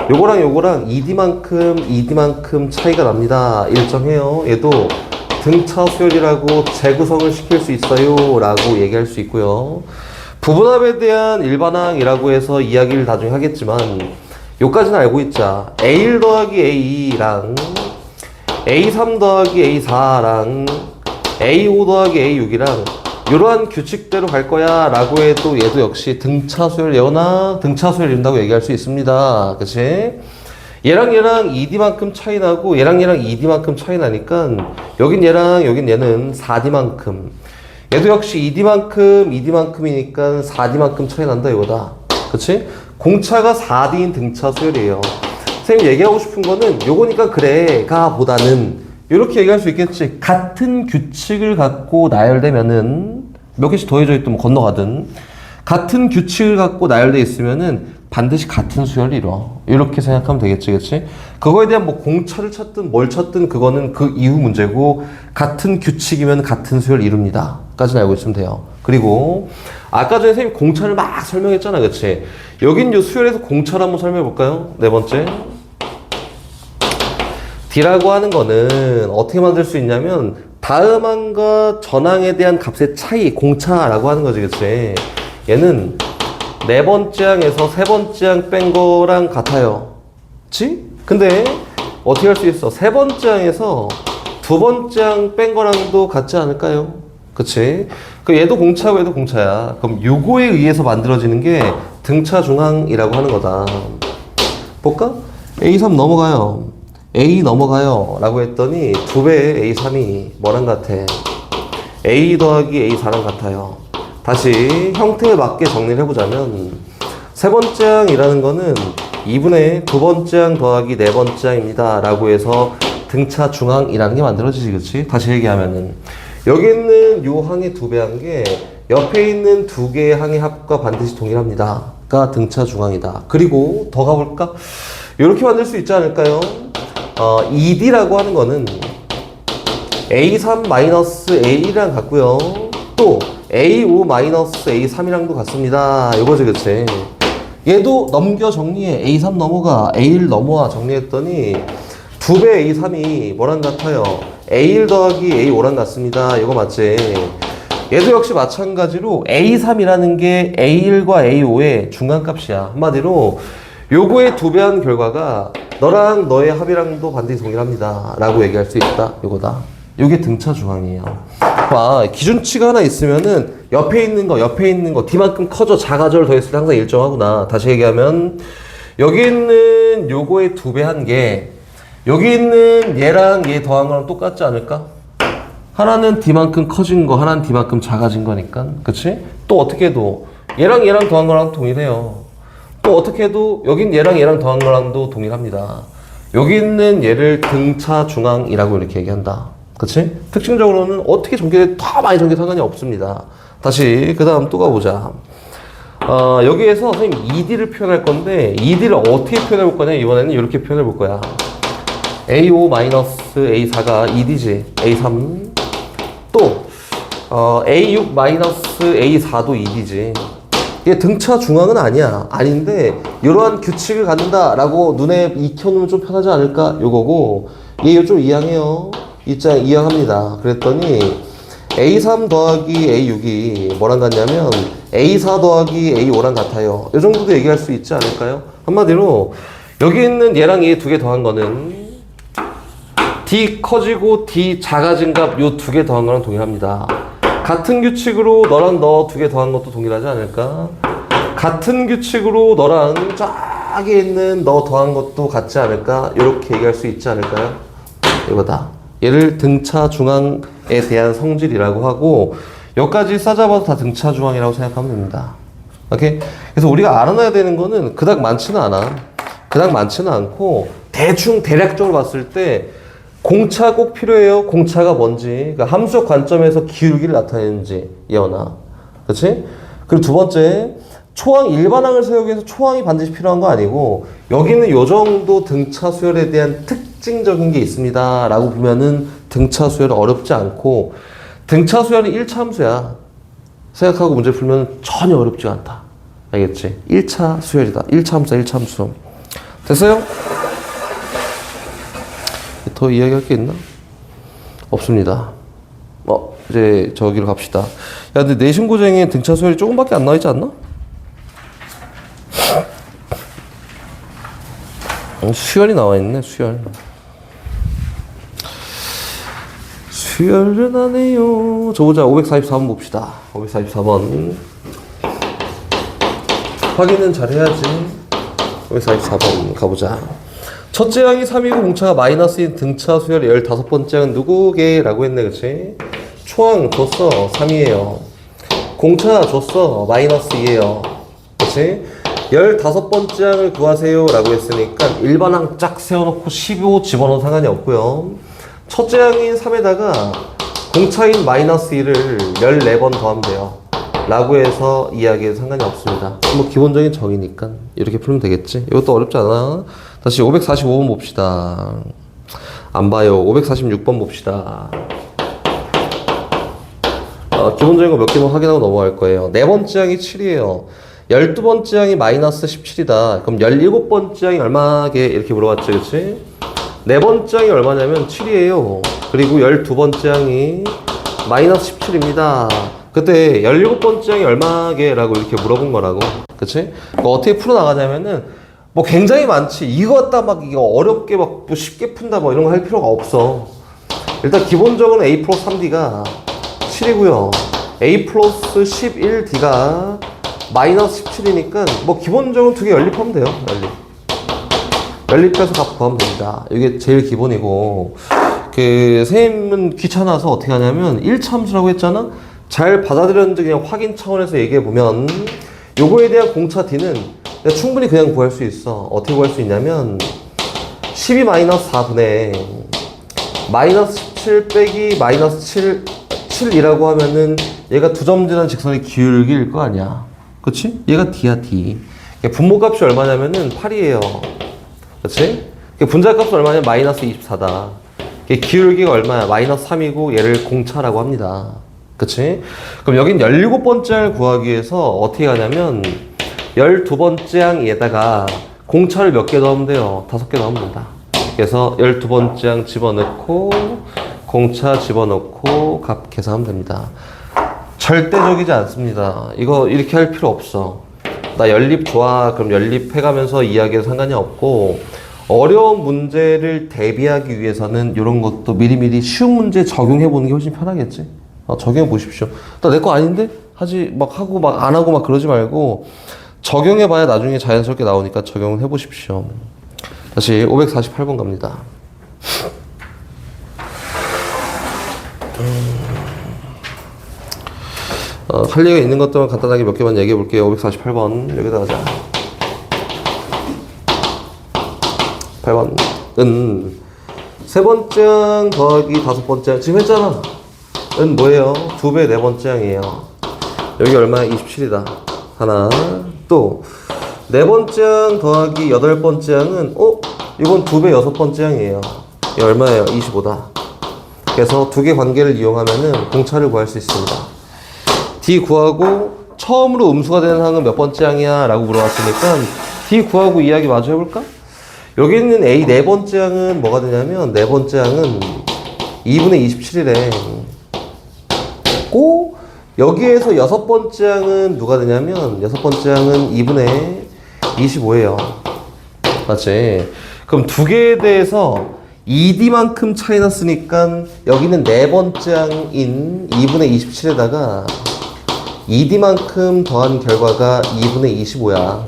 요거랑 ED만큼 차이가 납니다. 일정해요. 얘도 등차 수열이라고 재구성을 시킬 수 있어요 라고 얘기할 수 있고요. 부분합에 대한 일반항이라고 해서 이야기를 나중에 하겠지만 요까지는 알고 있자. A1 더하기 A2랑 A3 더하기 A4랑 A5 더하기 A6이랑 이러한 규칙대로 갈 거야 라고 해도 얘도 역시 등차수열 예언아 등차수열 이룬다고 얘기할 수 있습니다. 그치? 얘랑 ED만큼 차이 나고 얘랑 ED만큼 차이 나니까 여긴 얘는 4D만큼 얘도 역시 ED만큼이니까 4D만큼 차이 난다 이거다. 그치? 공차가 4D인 등차수열이에요. 선생님 얘기하고 싶은 거는 요거니까 그래가 보다는 이렇게 얘기할 수 있겠지. 같은 규칙을 갖고 나열되면은 몇 개씩 더해져 있든 뭐 건너가든 같은 규칙을 갖고 나열돼 있으면은 반드시 같은 수열을 이뤄. 이렇게 생각하면 되겠지, 그치? 그거에 대한 뭐 공차를 찾든 뭘 찾든 그거는 그 이후 문제고 같은 규칙이면 같은 수열을 이룹니다. 까지는 알고 있으면 돼요. 그리고 아까 전에 선생님 공차를 막 설명했잖아, 그치? 여긴 요 수열에서 공차를 한번 설명해 볼까요? 네 번째. D라고 하는 거는 어떻게 만들 수 있냐면 다음 항과 전항에 대한 값의 차이, 공차라고 하는 거지, 그치? 얘는 네 번째 항에서 세 번째 항 뺀 거랑 같아요. 그치? 근데 어떻게 할 수 있어? 세 번째 항에서 두 번째 항 뺀 거랑도 같지 않을까요? 그치? 그 얘도 공차고 얘도 공차야. 그럼 요거에 의해서 만들어지는 게 등차 중항이라고 하는 거다. 볼까? A3 넘어가요. A 넘어가요 라고 했더니 2배의 A3이 뭐랑 같아? A 더하기 A4랑 같아요. 다시 형태에 맞게 정리를 해보자면 세 번째 항이라는 거는 2분의 두 번째 항 더하기 네 번째 항입니다 라고 해서 등차 중항이라는 게 만들어지지. 그치? 다시 얘기하면은 여기 있는 요 항의 2배 한 게 옆에 있는 두 개의 항의 합과 반드시 동일합니다 가 등차 중항이다. 그리고 더 가볼까? 이렇게 만들 수 있지 않을까요? ED라고 하는 거는 A3-A1이랑 같고요. 또 A5-A3이랑도 같습니다. 이거지, 그치? 얘도 넘겨 정리해. A3 넘어가, A1 넘어와 정리했더니 2배 A3이 뭐랑 같아요? A1 더하기 A5랑 같습니다. 이거 맞지? 얘도 역시 마찬가지로 A3이라는 게 A1과 A5의 중간값이야. 한마디로 요거의 2배 한 결과가 너랑 너의 합이랑도 반드시 동일합니다 라고 얘기할 수 있다. 요거다. 요게 등차 중항이에요. 봐, 기준치가 하나 있으면은 옆에 있는 거 D만큼 커져 작아져를 더했을 때 항상 일정하구나. 다시 얘기하면 여기 있는 요거의 2배 한 게 여기 있는 얘랑 얘 더한 거랑 똑같지 않을까? 하나는 D만큼 커진 거, 하나는 D만큼 작아진 거니까. 그치? 또 어떻게 해도 얘랑 더한 거랑 동일해요. 또 어떻게 해도 여긴 얘랑 더한 거랑도 동일합니다. 여기 있는 얘를 등차 중항이라고 이렇게 얘기한다. 그치? 특징적으로는 어떻게 전개돼 더 많이 전개 상관이 없습니다. 다시 그 다음 또 가보자. 여기에서 선생님 ED를 표현할 건데 ED를 어떻게 표현해 볼 거냐? 이번에는 이렇게 표현해 볼 거야. A5-A4가 ED지. A3 또 A6-A4도 ED지. 이게 등차 중앙은 아니야. 아닌데 이러한 규칙을 갖는다라고 눈에 익혀놓으면 좀 편하지 않을까? 요거고 얘 좀 이항해요. 이항합니다. 그랬더니 A3 더하기 A6이 뭐랑 같냐면 A4 더하기 A5랑 같아요. 이 정도도 얘기할 수 있지 않을까요? 한마디로 여기 있는 얘랑 얘 두 개 더한 거는 D 커지고 D 작아진 값 요 두 개 더한 거랑 동일합니다. 같은 규칙으로 너랑 너 두 개 더한 것도 동일하지 않을까? 같은 규칙으로 너랑 저기 있는 너 더한 것도 같지 않을까? 이렇게 얘기할 수 있지 않을까요? 이거다. 얘를 등차 중앙에 대한 성질이라고 하고, 여기까지 싸잡아도 다 등차 중앙이라고 생각하면 됩니다. 오케이? 그래서 우리가 알아놔야 되는 거는 그닥 많지는 않아. 그닥 많지는 않고, 대충 대략적으로 봤을 때, 공차 꼭 필요해요. 공차가 뭔지. 그러니까 함수적 관점에서 기울기를 나타내는지, 예언아. 그치? 그리고 두 번째, 초항 일반항을 세우기 위해서 초항이 반드시 필요한 거 아니고, 여기는 요 정도 등차 수열에 대한 특징적인 게 있습니다. 라고 보면은 등차 수열은 어렵지 않고, 등차 수열은 1차 함수야. 생각하고 문제 풀면 전혀 어렵지 않다. 알겠지? 1차 수열이다. 1차 함수야, 1차 함수. 됐어요? 더 이야기할 게 있나? 없습니다. 이제 저기로 갑시다. 야, 근데 내신고쟁에 등차 수열이 조금밖에 안 나와있지 않나? 수열이 나와있네, 수열. 수열은 안 해요. 저 보자. 544번 봅시다. 544번. 확인은 잘 해야지. 544번 가보자. 첫째 항이 3이고 공차가 마이너스인 등차 수열의 15번째 항은 누구게? 라고 했네, 그치? 초항 줬어. 3이에요. 공차 줬어. 마이너스 2에요. 그치? 15번째 항을 구하세요. 라고 했으니까 일반항 쫙 세워놓고 15 집어넣어도 상관이 없고요. 첫째 항인 3에다가 공차인 마이너스 2를 14번 더하면 돼요. 라고 해서 이야기해도 상관이 없습니다. 뭐 기본적인 정의니까 이렇게 풀면 되겠지. 이것도 어렵지 않아. 다시 545번 봅시다. 안 봐요. 546번 봅시다. 기본적인 거 몇 개만 확인하고 넘어갈 거예요. 네 번째 항이 7이에요. 12번째 항이 마이너스 17이다. 그럼 17번째 항이 얼마게? 이렇게 물어봤지, 그치? 네 번째 항이 얼마냐면 7이에요. 그리고 12번째 항이 마이너스 17입니다. 그때 17번째 항이 얼마게? 라고 이렇게 물어본 거라고. 그치? 어떻게 풀어나가냐면은, 뭐 굉장히 많지. 이거 갖다 막 이거 어렵게 막 쉽게 푼다 뭐 이런 거 할 필요가 없어. 일단 기본적으로 A 플러스 3D가 7이고요. A 플러스 11D가 마이너스 17이니까 뭐 기본적으로 두 개 연립하면 돼요. 연립해서 값 구하면 됩니다. 이게 제일 기본이고, 선생님은 귀찮아서 어떻게 하냐면 1차 함수라고 했잖아? 잘 받아들였는지 그냥 확인 차원에서 얘기해보면 요거에 대한 공차 D는 충분히 그냥 구할 수 있어. 어떻게 구할 수 있냐면 12 마이너스 4분의 마이너스 17 빼기 마이너스 7이라고 하면은 얘가 두 점 지난 직선의 기울기일 거 아니야. 그치? 얘가 D야, D. 분모값이 얼마냐면은 8이에요. 그치? 분자값은 얼마냐면 마이너스 24다. 기울기가 얼마야? 마이너스 3이고 얘를 공차라고 합니다. 그치? 그럼 여긴 17번째 항을 구하기 위해서 어떻게 하냐면 12번째 항에다가 공차를 몇 개 넣으면 돼요? 5개 넣으면 된다. 그래서 12번째 항 집어넣고 공차 집어넣고 값 계산하면 됩니다. 절대적이지 않습니다. 이거 이렇게 할 필요 없어. 나 연립 좋아. 그럼 연립해가면서 이야기해도 상관이 없고, 어려운 문제를 대비하기 위해서는 이런 것도 미리미리 쉬운 문제 적용해보는 게 훨씬 편하겠지. 적용해보십시오. 나 내 거 아닌데? 막 하고 막 안 하고 막 그러지 말고, 적용해봐야 나중에 자연스럽게 나오니까 적용을 해보십시오. 다시 548번 갑니다. 할 얘기가 있는 것들만 간단하게 몇 개만 얘기해 볼게요. 548번 여기다 가자. 8번은 세 번째 항 더하기 다섯 번째 항. 지금 했잖아. 은 뭐예요? 2배 네 번째 항이에요. 여기 얼마야? 27이다. 하나. 또 네 번째 항 더하기 여덟 번째 항은 이건 2배 여섯 번째 항이에요. 이 얼마예요? 25다. 그래서 두 개 관계를 이용하면은 공차를 구할 수 있습니다. D 구하고 처음으로 음수가 되는 항은 몇 번째 항이야? 라고 물어봤으니까 D 구하고 이야기 마저 해볼까? 여기 있는 A 네 번째 항은 뭐가 되냐면 네 번째 항은 2분의 27이래. 고 여기에서 여섯 번째 항은 누가 되냐면 여섯 번째 항은 2분의 25예요. 맞지? 그럼 두 개에 대해서 2D만큼 차이 났으니까 여기는 네 번째 항인 2분의 27에다가 2D만큼 더한 결과가 2분의 25야.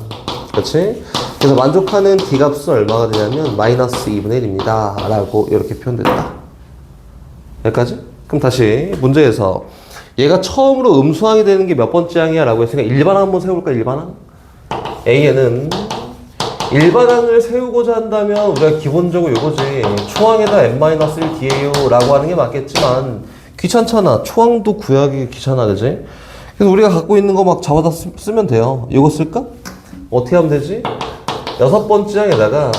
그렇지? 그래서 만족하는 D 값은 얼마가 되냐면 마이너스 2분의 1입니다 라고 이렇게 표현됐다. 여기까지? 그럼 다시 문제에서 얘가 처음으로 음수항이 되는 게 몇 번째 항이야 라고 했으니까 일반항 한번 세워볼까? 일반항? A에는 일반항을 세우고자 한다면 우리가 기본적으로 이거지, 초항에다 n-1d예요 라고 하는 게 맞겠지만 귀찮잖아. 초항도 구하기 귀찮아, 그지? 그래서 우리가 갖고 있는 거 막 잡아다 쓰면 돼요. 이거 쓸까? 어떻게 하면 되지? 여섯 번째 항에다가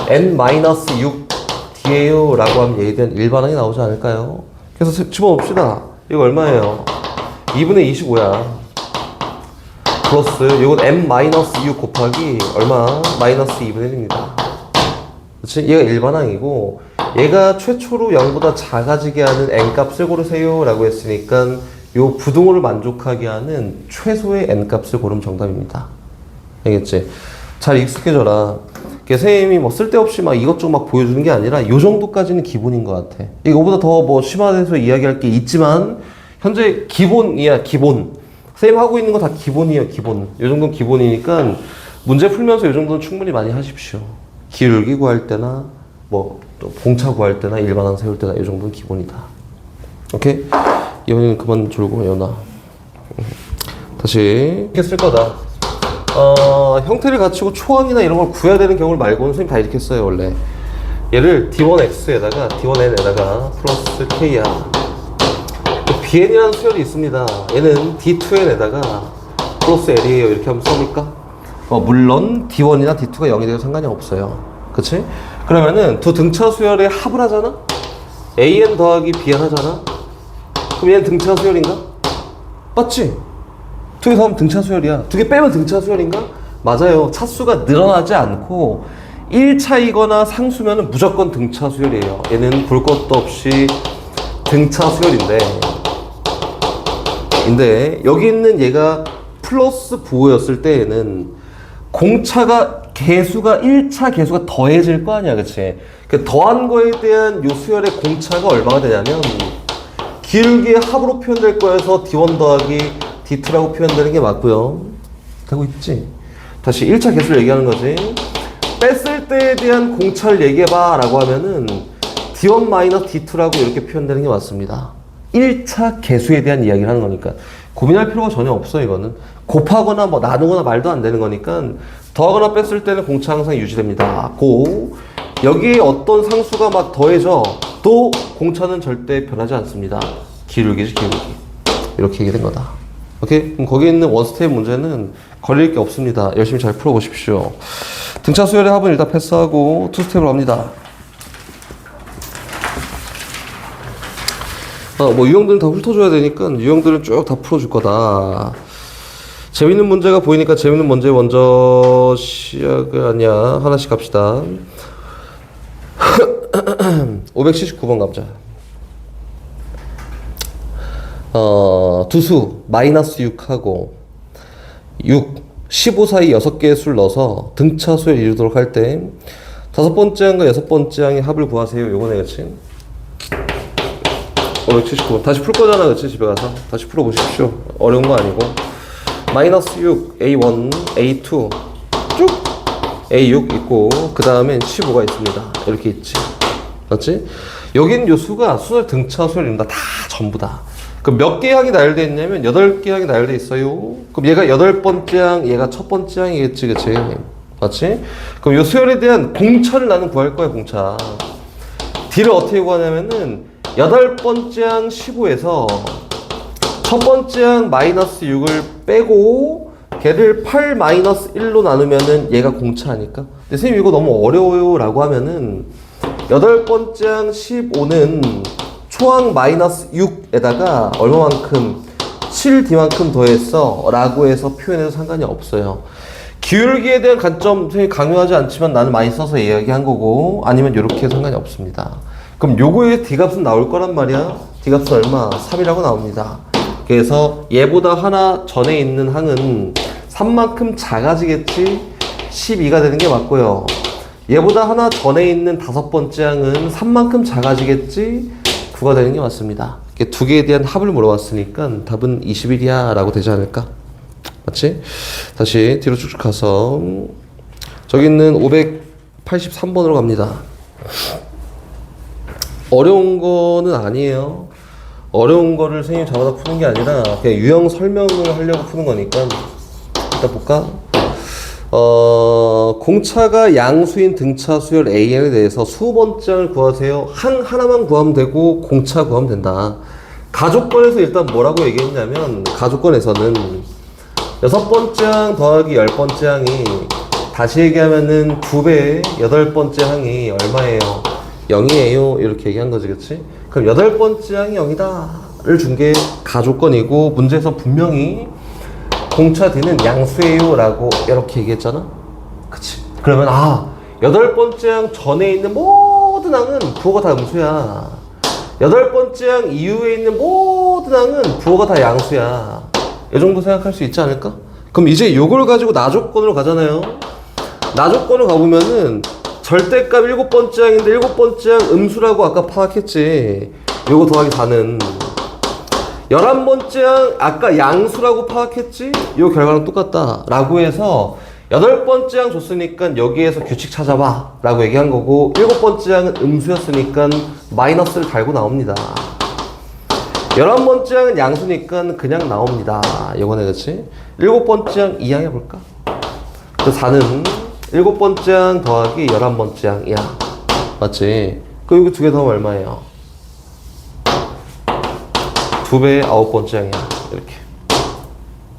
n-6d예요 라고 하면 얘에 대한 일반항이 나오지 않을까요? 그래서 집어봅시다. 이거 얼마예요? 2분의 25야. 플러스 이건 n-6 곱하기 얼마? 마이너스 2분의 1입니다. 그렇지? 얘가 일반항이고 얘가 최초로 0보다 작아지게 하는 n값을 고르세요 라고 했으니까 요 부등호를 만족하게 하는 최소의 n값을 고르면 정답입니다. 알겠지? 잘 익숙해져라. 선생님이 뭐 쓸데없이 막 이것저것 막 보여주는 게 아니라 요 정도까지는 기본인 것 같아. 이거보다 더 뭐 심화돼서 이야기할 게 있지만 현재 기본이야, 기본. 선생님 하고 있는 거 다 기본이에요, 기본. 요 정도는 기본이니까 문제 풀면서 요 정도는 충분히 많이 하십시오. 기울기 구할 때나 뭐 또 공차 구할 때나 일반항 세울 때나 요 정도는 기본이다. 오케이? 이번에는 그만 졸고 연아. 다시 이렇게 쓸 거다. 형태를 갖추고 초항이나 이런 걸 구해야 되는 경우를 말고는 선생님 다 이렇게 써요, 원래. 얘를 d1x에다가 d1n에다가 플러스 k야. bn이라는 수열이 있습니다. 얘는 d2n에다가 플러스 l이에요. 이렇게 하면 써볼까? 물론 d1이나 d2가 0이 되고 상관이 없어요. 그치? 그러면은 두 등차 수열의 합을 하잖아? an 더하기 bn 하잖아? 그럼 얘는 등차 수열인가? 맞지? 두 개 더하면 등차 수열이야. 두 개 빼면 등차 수열인가? 맞아요. 차수가 늘어나지 않고 1차이거나 상수면은 무조건 등차 수열이에요. 얘는 볼 것도 없이 등차 수열인데 여기 있는 얘가 플러스 부호였을 때에는 공차가 개수가 1차 개수가 더해질 거 아니야, 그치? 그 더한 거에 대한 요 수열의 공차가 얼마가 되냐면 기울기의 합으로 표현될 거여서 d1 더하기 d2라고 표현되는 게 맞고요. 되고 있지? 다시 1차 개수를 얘기하는 거지. 뺐을 때에 대한 공차를 얘기해봐 라고 하면은 d1-d2라고 이렇게 표현되는 게 맞습니다. 1차 개수에 대한 이야기를 하는 거니까 고민할 필요가 전혀 없어. 이거는 곱하거나 뭐 나누거나 말도 안 되는 거니까 더하거나 뺐을 때는 공차 항상 유지됩니다. 여기에 어떤 상수가 막 더해져 또 공차는 절대 변하지 않습니다. 기울기지, 기울기. 이렇게 얘기된 거다. 오케이? 그럼 거기에 있는 원스텝 문제는 걸릴 게 없습니다. 열심히 잘 풀어보십시오. 등차 수열의 합은 일단 패스하고 투스텝으로 갑니다. 유형들은 다 훑어줘야 되니까 유형들은 쭉 다 풀어줄 거다. 재밌는 문제가 보이니까 재밌는 문제 먼저 시작을 아니야. 하나씩 갑시다. 579번 가보자. 두수 마이너스 6하고 6, 15 사이 6개의 수를 넣어서 등차 수를 이루도록 할 때 다섯 번째 항과 여섯 번째 항의 합을 구하세요. 요거네, 그치? 579번. 다시 풀 거잖아, 그치? 집에 가서. 다시 풀어보십시오. 어려운 거 아니고. 마이너스 6, A1, A2, 쭉 A6 있고, 그 다음엔 15가 있습니다. 이렇게 있지. 맞지? 여긴 요 수가 수열 등차 수열입니다. 다 전부 다. 그럼 몇 개의 항이 나열되어 있냐면 8개의 항이 나열되어 있어요. 그럼 얘가 8번째 항, 얘가 첫 번째 항이겠지, 그치? 맞지? 그럼 요 수열에 대한 공차를 나는 구할 거야, 공차. D를 어떻게 구하냐면은 8번째 항 15에서 첫 번째 항 마이너스 6을 빼고 걔를 8 마이너스 1로 나누면은 얘가 공차니까. 근데 선생님 이거 너무 어려워요 라고 하면은 8번째 항 15는 초항 마이너스 6에다가 얼마만큼 7D만큼 더했어 라고 해서 표현해도 상관이 없어요. 기울기에 대한 관점 선생님이 강요하지 않지만 나는 많이 써서 이야기한 거고 아니면 이렇게 해도 상관이 없습니다. 그럼 요거의 D값은 나올 거란 말이야. D값은 얼마? 3이라고 나옵니다. 그래서 얘보다 하나 전에 있는 항은 3만큼 작아지겠지 12가 되는 게 맞고요. 얘보다 하나 전에 있는 다섯 번째 항은 3만큼 작아지겠지 9가 되는 게 맞습니다. 두 개에 대한 합을 물어봤으니까 답은 21이야 라고 되지 않을까? 맞지? 다시 뒤로 쭉쭉 가서 저기 있는 583번으로 갑니다. 어려운 거는 아니에요. 어려운 거를 선생님이 잡아다 푸는 게 아니라 그냥 유형 설명을 하려고 푸는 거니까 일단 볼까? 공차가 양수인 등차 수열 AN에 대해서 수번장을 구하세요. 하나만 구하면 되고 공차 구하면 된다. 가족권에서 일단 뭐라고 얘기했냐면 가족권에서는 6번째 항 더하기 10번째 항이 다시 얘기하면은 2배의 8번째 항이 얼마예요? 0이에요. 이렇게 얘기한 거지, 그치? 그럼 8번째 항이 0이다를 준 게 가족권이고 문제에서 분명히 공차 D는 양수예요 라고 이렇게 얘기했잖아? 그치? 그러면 8번째 항 전에 있는 모든 항은 부호가 다 음수야. 8번째 항 이후에 있는 모든 항은 부호가 다 양수야. 이 정도 생각할 수 있지 않을까? 그럼 이제 요걸 가지고 나조건으로 가잖아요. 나조건으로 가보면은 절대값 7번째 항인데 7번째 항 음수라고 아까 파악했지. 요거 더하기 4는 11번째 항 아까 양수라고 파악했지? 요 결과랑 똑같다 라고 해서 8번째 항 줬으니까 여기에서 규칙 찾아봐 라고 얘기한 거고 7번째 항은 음수였으니까 마이너스를 달고 나옵니다. 11번째 항은 양수니까 그냥 나옵니다. 요거네, 그치? 7번째 항 이항 해볼까? 그 4는 7번째 항 더하기 11번째 항이야. 맞지? 그리고 여기 두 개 더하면 얼마예요? 2배의 9번째 항이야. 이렇게.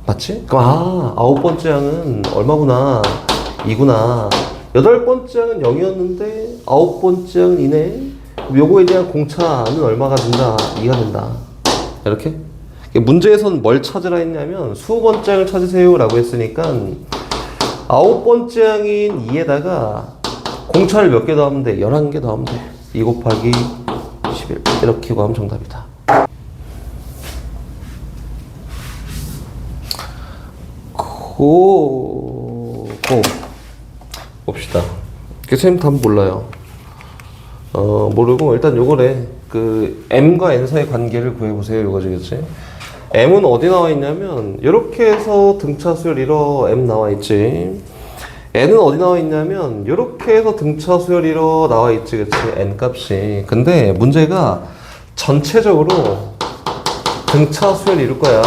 맞지? 그럼 9번째 항은 얼마구나? 2구나. 8번째 항은 0이었는데 9번째 항은 2네. 요거에 대한 공차는 얼마가 된다? 2가 된다. 이렇게? 문제에서는 뭘 찾으라 했냐면 수번째 항을 찾으세요 라고 했으니까 9번째 항인 2에다가 공차를 몇 개 더하면 돼? 11개 더하면 돼. 2 곱하기 11 이렇게 구하면 정답이다. 고 봅시다. 선생님 답 몰라요. 모르고 일단 요거래. 그 m과 n 사이 관계를 구해보세요. 요거지, 그치? m은 어디 나와 있냐면 요렇게 해서 등차 수열 1호 m 나와 있지. n은 어디 나와 있냐면 요렇게 해서 등차 수열 1호 나와 있지, 그치? n 값이. 근데 문제가 전체적으로 등차 수열 이룰 거야.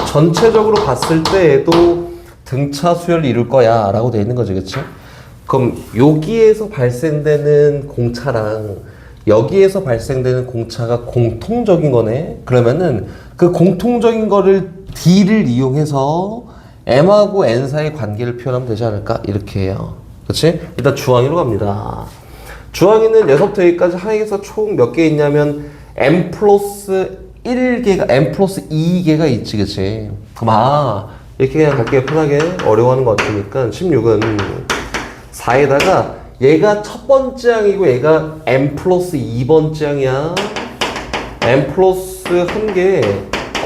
전체적으로 봤을 때에도 등차 수열을 이룰 거야 라고 돼 있는 거지, 그치? 그럼 여기에서 발생되는 공차랑 여기에서 발생되는 공차가 공통적인 거네? 그러면은 그 공통적인 거를 D를 이용해서 M하고 N 사이의 관계를 표현하면 되지 않을까? 이렇게 해요. 그치? 일단 주항이로 갑니다. 주항이는 6부터 여기까지 항에서 총 몇 개 있냐면 M 플러스 1개가, M 플러스 2개가 있지, 그치? 그럼 이렇게 그냥 갈게요. 편하게. 어려워하는 것 같으니까 16은 4에다가 얘가 첫 번째 항이고 얘가 M 플러스 2번째 항이야. M 플러스 1개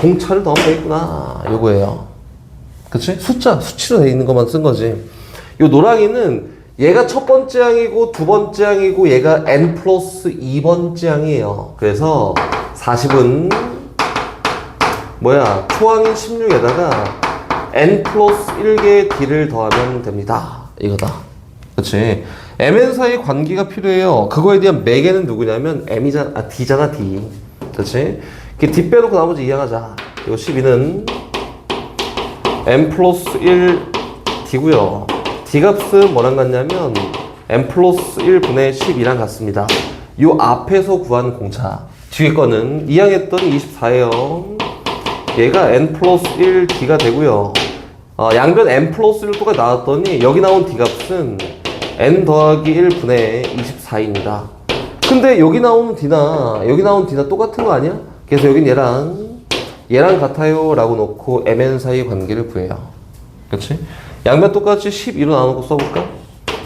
공차를 넣으면 되겠구나. 요거예요. 그치? 수치로 돼 있는 것만 쓴 거지. 요 노랑이는 얘가 첫 번째 항이고 두 번째 항이고 얘가 N 플러스 2번째 항이에요. 그래서 40은 초항인 16에다가 n 플러스 1개의 d를 더하면 됩니다. 이거다. 그치? mn 사이 관계가 필요해요. 그거에 대한 매개는 누구냐면 m이잖아, d잖아, d. 그치? d 빼놓고 나머지 이항하자. 이거 12는 m 플러스 1 d고요. d 값은 뭐랑 같냐면 m 플러스 1분의 12랑 같습니다. 요 앞에서 구한 공차. 뒤에 거는 이항했더니 24예요. 얘가 n 플러스 1 d가 되고요. 양변 n 플러스 1 똑같이 나왔더니 여기 나온 d 값은 n 더하기 1분의 24입니다. 근데 여기 나오는 d나 여기 나온 d나 똑같은 거 아니야? 그래서 여긴 얘랑 같아요 라고 놓고 mn 사이의 관계를 구해요. 그치? 양변 똑같이 12로 나누고 써볼까?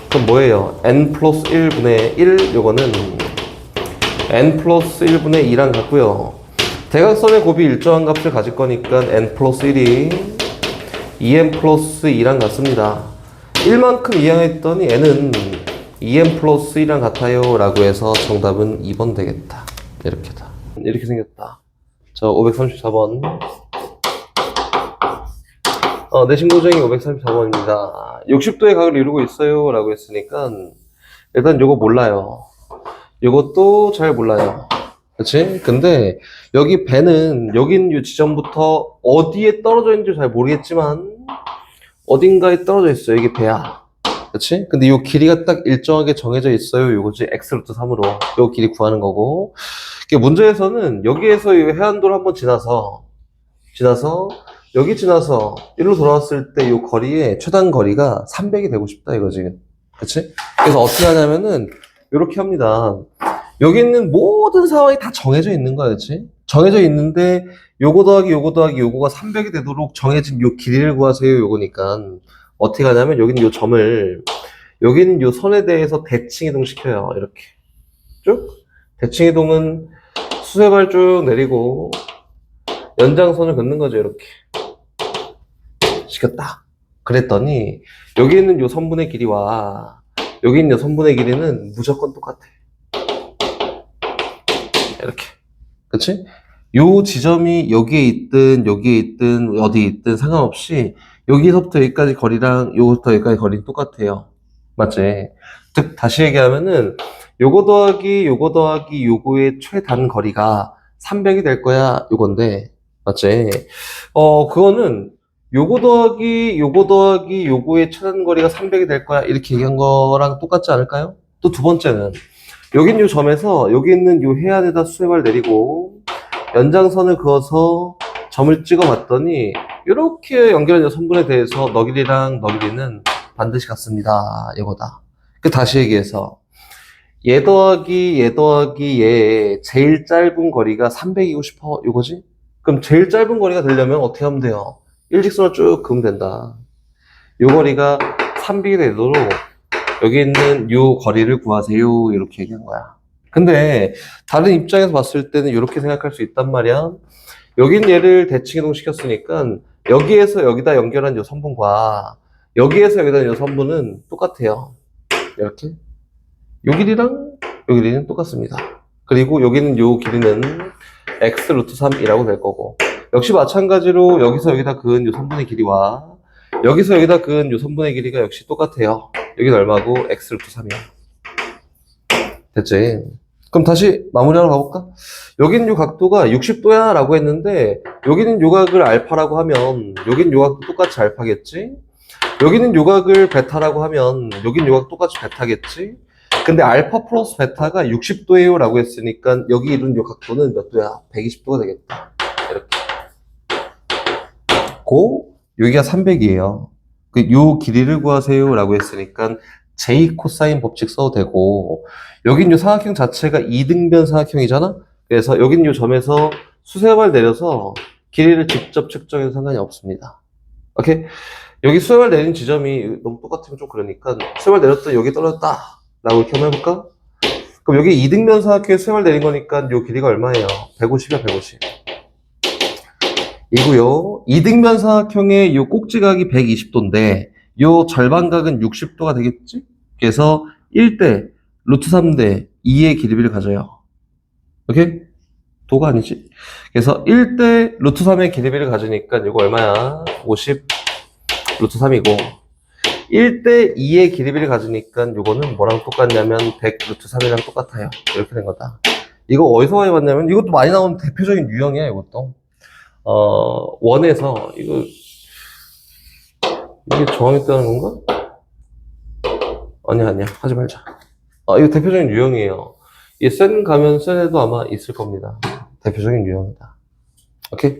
그럼 뭐예요? n 플러스 1분의 1 요거는 n 플러스 1분의 2랑 같고요. 대각선의 곱이 일정한 값을 가질 거니까 n 플러스 1이 2n 플러스 2랑 같습니다. 1만큼 이항했더니 n은 2n 플러스 1랑 같아요 라고 해서 정답은 2번 되겠다. 이렇게 생겼다. 자, 534번. 내신 고정이 534번입니다. 60도의 각을 이루고 있어요 라고 했으니까 일단 요거 몰라요. 요것도 잘 몰라요. 그치? 근데 여기 배는 여긴 이 지점부터 어디에 떨어져 있는지 잘 모르겠지만 어딘가에 떨어져 있어요. 이게 배야. 그치? 근데 요 길이가 딱 일정하게 정해져 있어요. 요거지 x 루트 3으로 요 길이 구하는 거고, 이게 문제에서는 여기에서 이 해안도를 한번 지나서 여기 지나서 일로 돌아왔을 때 요 거리의 최단 거리가 300이 되고 싶다 이거지. 그치? 그래서 어떻게 하냐면은 요렇게 합니다. 여기 있는 모든 상황이 다 정해져 있는 거야, 그치? 정해져 있는데 요거 더하기 요거 더하기 요거가 300이 되도록 정해진 요 길이를 구하세요 요거니까 어떻게 하냐면 여기는 요 점을 여기는 요 선에 대해서 대칭 이동시켜요. 이렇게 쭉 대칭 이동은 수세발 쭉 내리고 연장선을 긋는 거죠. 이렇게 시켰다. 그랬더니 여기 있는 요 선분의 길이와 여기 있는 요 선분의 길이는 무조건 똑같아. 이렇게. 그치? 요 지점이 여기에 있든 어디에 있든 상관없이 여기서부터 여기까지 거리랑 요거부터 여기까지 거리는 똑같아요. 맞지? 즉 다시 얘기하면은 요거 더하기 요거의 최단 거리가 300이 될 거야 요건데, 맞지? 그거는 요거 더하기 요거의 최단 거리가 300이 될 거야 이렇게 얘기한 거랑 똑같지 않을까요? 또 두 번째는 여기 있는 요 점에서 여기 있는 요 해안에다 수세발 내리고 연장선을 그어서 점을 찍어 봤더니 이렇게 연결한 선분에 대해서 너 길이랑 너 길이는 반드시 같습니다. 이거다. 다시 얘기해서 얘 더하기 얘의 제일 짧은 거리가 300이고 싶어 이거지? 그럼 제일 짧은 거리가 되려면 어떻게 하면 돼요? 일직선을 쭉 그으면 된다. 요 거리가 300이 되도록 여기 있는 요 거리를 구하세요 이렇게 얘기한 거야. 근데 다른 입장에서 봤을 때는 이렇게 생각할 수 있단 말이야. 여긴 얘를 대칭 이동시켰으니까 여기에서 여기다 연결한 요 선분과 여기에서 여기다 요 선분은 똑같아요. 이렇게 요 길이랑 요 길이는 똑같습니다. 그리고 여기는 요 길이는 x 루트 3이라고 될 거고, 역시 마찬가지로 여기서 여기다 그은 요 선분의 길이와 여기서 여기다 그은 요 선분의 길이가 역시 똑같아요. 여기는 얼마고? x 루트 3이야. 됐지? 그럼 다시 마무리하러 가볼까? 여기는 요 각도가 60도야 라고 했는데 여기는 요 각을 알파라고 하면 여기는 요 각도 똑같이 알파겠지? 여기는 요 각을 베타라고 하면 여기는 요 각 똑같이 베타겠지? 근데 알파 플러스 베타가 60도예요 라고 했으니까 여기 이룬 요 각도는 몇 도야? 120도가 되겠다. 이렇게. 여기가 300이에요. 요 길이를 구하세요 라고 했으니까 J 코사인 법칙 써도 되고, 여긴 요 삼각형 자체가 이등변 삼각형이잖아? 그래서 여긴 요 점에서 수세발 내려서 길이를 직접 측정해도 상관이 없습니다. 오케이? 여기 수세발 내린 지점이 너무 똑같으면 좀 그러니까 수세발 내렸다 여기 떨어졌다 라고 이렇게 한번 해볼까? 그럼 여기 이등변 삼각형에 수세발 내린 거니까 요 길이가 얼마예요? 150이야 150 이고요. 이등변 삼각형의 요 꼭지각이 120도인데 요 절반각은 60도가 되겠지? 그래서 1대 루트 3대 2의 길이를 가져요. 오케이? 도가 아니지. 그래서 1대 루트 3의 길이를 가지니까 이거 얼마야? 50 루트 3이고 1대 2의 길이를 가지니까 이거는 뭐랑 똑같냐면 100 루트 3이랑 똑같아요. 이렇게 된 거다. 이거 어디서 많이 봤냐면 이것도 많이 나오는 대표적인 유형이야 이것도. 원에서 이게 정황했다는 건가? 아니야 하지 말자. 이거 대표적인 유형이에요. 이 센 가면 센에도 아마 있을 겁니다. 대표적인 유형이다. 오케이?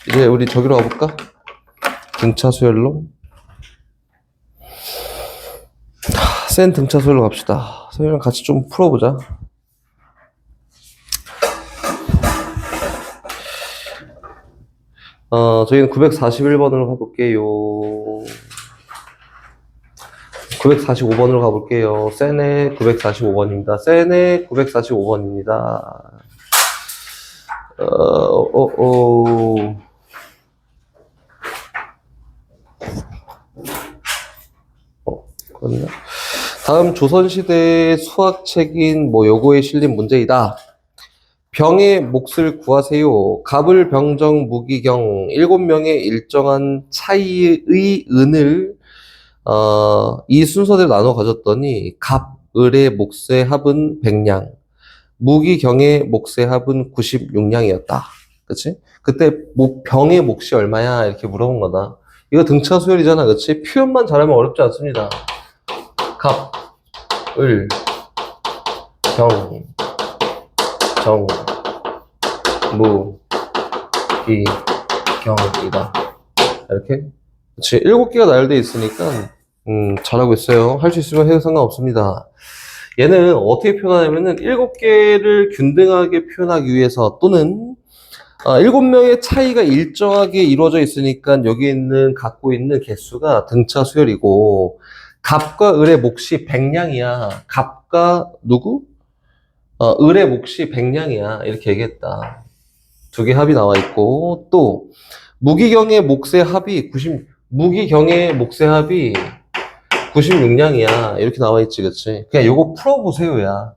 이제 우리 저기로 가볼까? 등차 수열로. 센 등차 수열로 갑시다. 선생님이랑 같이 좀 풀어보자. 저희는 941번으로 가볼게요. 945번으로 가볼게요. 센의 945번입니다. 센의 945번입니다. 그렇네. 다음 조선시대 수학책인 요거에 실린 문제이다. 병의 몫을 구하세요. 갑을 병정 무기경 7명의 일정한 차이의 은을 이 순서대로 나눠 가졌더니 갑, 을의 몫의 합은 100냥, 무기경의 몫의 합은 96냥이었다. 그치? 그때 병의 몫이 얼마야? 이렇게 물어본 거다. 이거 등차 수열이잖아. 그치? 표현만 잘하면 어렵지 않습니다. 갑, 을, 경, 정, 무, 기, 경이다. 이렇게. 그치. 7개가 나열되어 있으니까, 잘하고 있어요. 할 수 있으면 해도 상관없습니다. 얘는 어떻게 표현하냐면은 7개를 균등하게 표현하기 위해서 또는 7명의 차이가 일정하게 이루어져 있으니까 여기 갖고 있는 개수가 등차 수열이고, 갑과 을의 몫이 100냥이야. 갑과 누구? 을의 몫이 100냥이야. 이렇게 얘기했다. 두 개 합이 나와 있고, 또 무기경의 몫의 합이 무기경의 몫의 합이 96냥이야. 이렇게 나와 있지, 그치? 그냥 요거 풀어보세요, 야.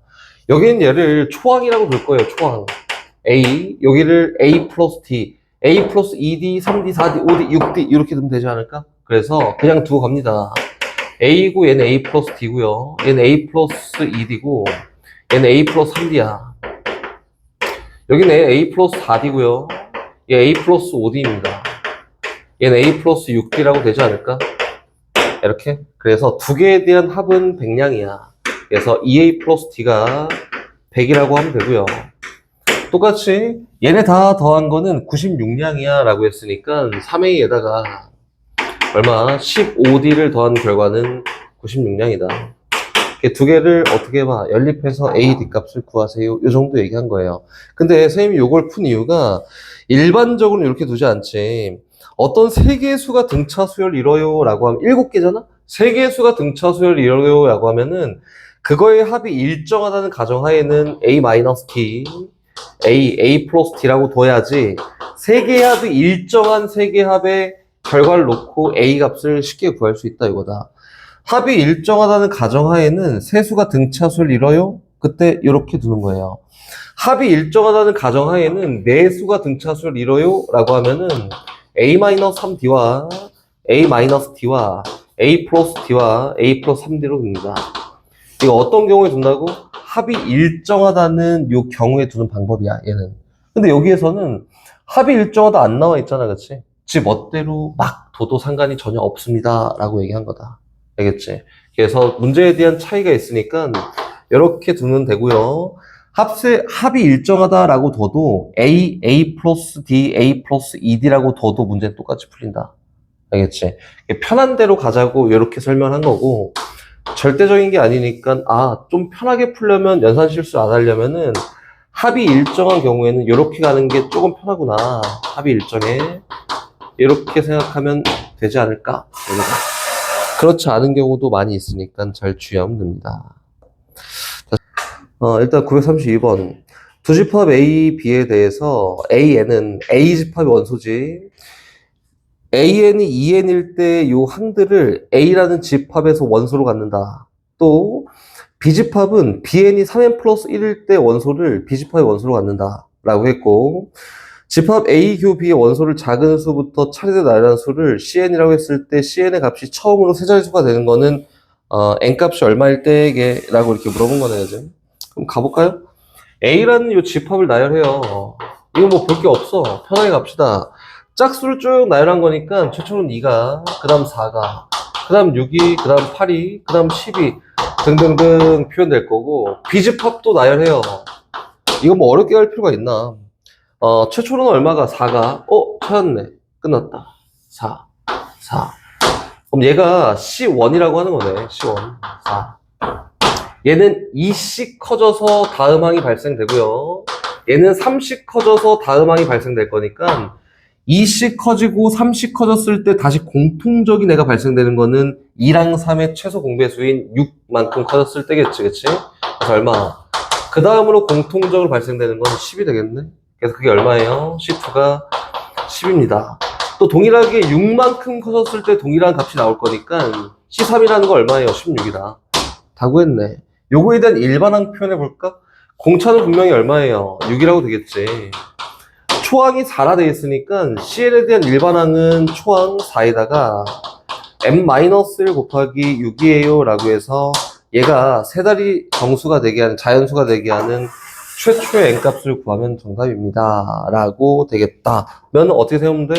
여기는 얘를 초항이라고 부를 거예요, 초항. A, 여기를 A 플러스 D, A 플러스 2D, 3D, 4D, 5D, 6D, 이렇게 두면 되지 않을까? 그래서 그냥 두고 갑니다. A고 얘는 A 플러스 D고요. 얘는 A 플러스 2D고, 얘는 A 플러스 3D야. 여기는 A 플러스 4D고요. 얘 A 플러스 5D입니다. 얘는 A 플러스 6D라고 되지 않을까? 이렇게. 그래서 두 개에 대한 합은 100냥이야. 그래서 2A 플러스 D가 100이라고 하면 되고요. 똑같이 얘네 다 더한 거는 96냥이야 라고 했으니까 3A에다가 얼마? 15D를 더한 결과는 96냥이다. 두 개를 어떻게 봐? 연립해서 A, D 값을 구하세요. 이 정도 얘기한 거예요. 근데 선생님이 이걸 푼 이유가 일반적으로 이렇게 두지 않지. 어떤 세 개의 수가 등차 수열 이뤄요 라고 하면 7개잖아? 세 개의 수가 등차 수열 이뤄요 라고 하면은 그거의 합이 일정하다는 가정하에는 A-T, A 플러스 T라고 둬야지 세 개의 합이 일정한 세 개의 합의 결과를 놓고 A 값을 쉽게 구할 수 있다 이거다. 합이 일정하다는 가정하에는 세 수가 등차수를 이뤄요? 그때 이렇게 두는 거예요. 합이 일정하다는 가정하에는 네 수가 등차수를 이뤄요? 라고 하면은 A-3D와 A-D와 A 플러스 D와 A 플러스 3D로 둡니다. 이거 어떤 경우에 둔다고? 합이 일정하다는 요 경우에 두는 방법이야, 얘는. 근데 여기에서는 합이 일정하다 안 나와 있잖아, 그치? 지 멋대로 막 둬도 상관이 전혀 없습니다. 라고 얘기한 거다. 알겠지? 그래서 문제에 대한 차이가 있으니까 이렇게 두면 되고요. 합이 일정하다라고 둬도 A 플러스 D, A 플러스 2D라고 둬도 문제는 똑같이 풀린다. 알겠지? 편한 대로 가자고 이렇게 설명한 거고 절대적인 게 아니니까 좀 편하게 풀려면 연산 실수 안 하려면은 합이 일정한 경우에는 이렇게 가는 게 조금 편하구나. 합이 일정해. 이렇게 생각하면 되지 않을까? 그렇지 않은 경우도 많이 있으니까 잘 주의하면 됩니다. 일단 932번. 두 집합 A, B에 대해서 An은 A 집합의 원소지. An이 2n일 때 요 항들을 A라는 집합에서 원소로 갖는다. 또 B집합은 Bn이 3n 플러스 1일 때 원소를 B집합의 원소로 갖는다. 라고 했고 집합 A, 교 B의 원소를 작은 수부터 차례대 나열한 수를 CN이라고 했을 때 CN의 값이 처음으로 세 자릿수가 되는 거는 N값이 얼마일 때게 라고 이렇게 물어본 거네요, 지금. 그럼 가볼까요? A라는 요 집합을 나열해요. 이거 뭐 볼 게 없어. 편하게 갑시다. 짝수를 쭉 나열한 거니까 최초는 2가, 그 다음 4가, 그 다음 6이, 그 다음 8이, 그 다음 10이 등등등 표현될 거고 B집합도 나열해요. 이거 뭐 어렵게 할 필요가 있나? 최초로는 얼마가? 4가. 찾았네. 끝났다. 4. 그럼 얘가 C1이라고 하는 거네. C1. 4. 얘는 2씩 커져서 다음 항이 발생되고요. 얘는 3씩 커져서 다음 항이 발생될 거니까 2씩 커지고 3씩 커졌을 때 다시 공통적인 애가 발생되는 거는 2랑 3의 최소 공배수인 6만큼 커졌을 때겠지, 그치? 그래서 얼마? 그 다음으로 공통적으로 발생되는 건 10이 되겠네? 그래서 그게 얼마예요? C2가 10입니다. 또 동일하게 6만큼 커졌을 때 동일한 값이 나올 거니까 C3이라는 거 얼마예요? 16이다. 다 구했네. 요거에 대한 일반항 표현해 볼까? 공차는 분명히 얼마예요? 6이라고 되겠지. 초항이 4라 돼 있으니까 CL에 대한 일반항은 초항 4에다가 m-1 곱하기 6이에요 라고 해서 얘가 세 다리 정수가 되게 하는, 자연수가 되게 하는 최초의 n값을 구하면 정답입니다 라고 되겠다. 면 어떻게 세우면 돼?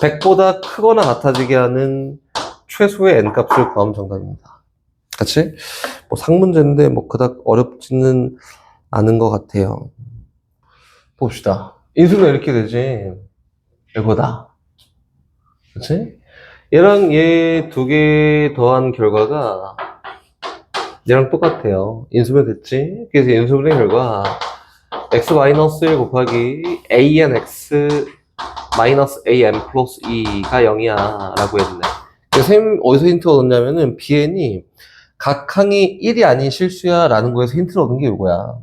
100보다 크거나 같아지게 하는 최소의 n값을 구하면 정답입니다. 그치? 뭐 상문제인데 뭐 그닥 어렵지는 않은 것 같아요. 봅시다. 인수는 이렇게 되지. 이거다. 그치? 얘랑 얘 두 개 더한 결과가 얘랑 똑같아요. 인수면 됐지? 그래서 인수분의 결과 x-1 곱하기 anx am 플러스 2가 0이야 라고 했네. 그래서 선생님 어디서 힌트 얻었냐면은 bn이 각 항이 1이 아닌 실수야 라는 거에서 힌트를 얻은 게 이거야.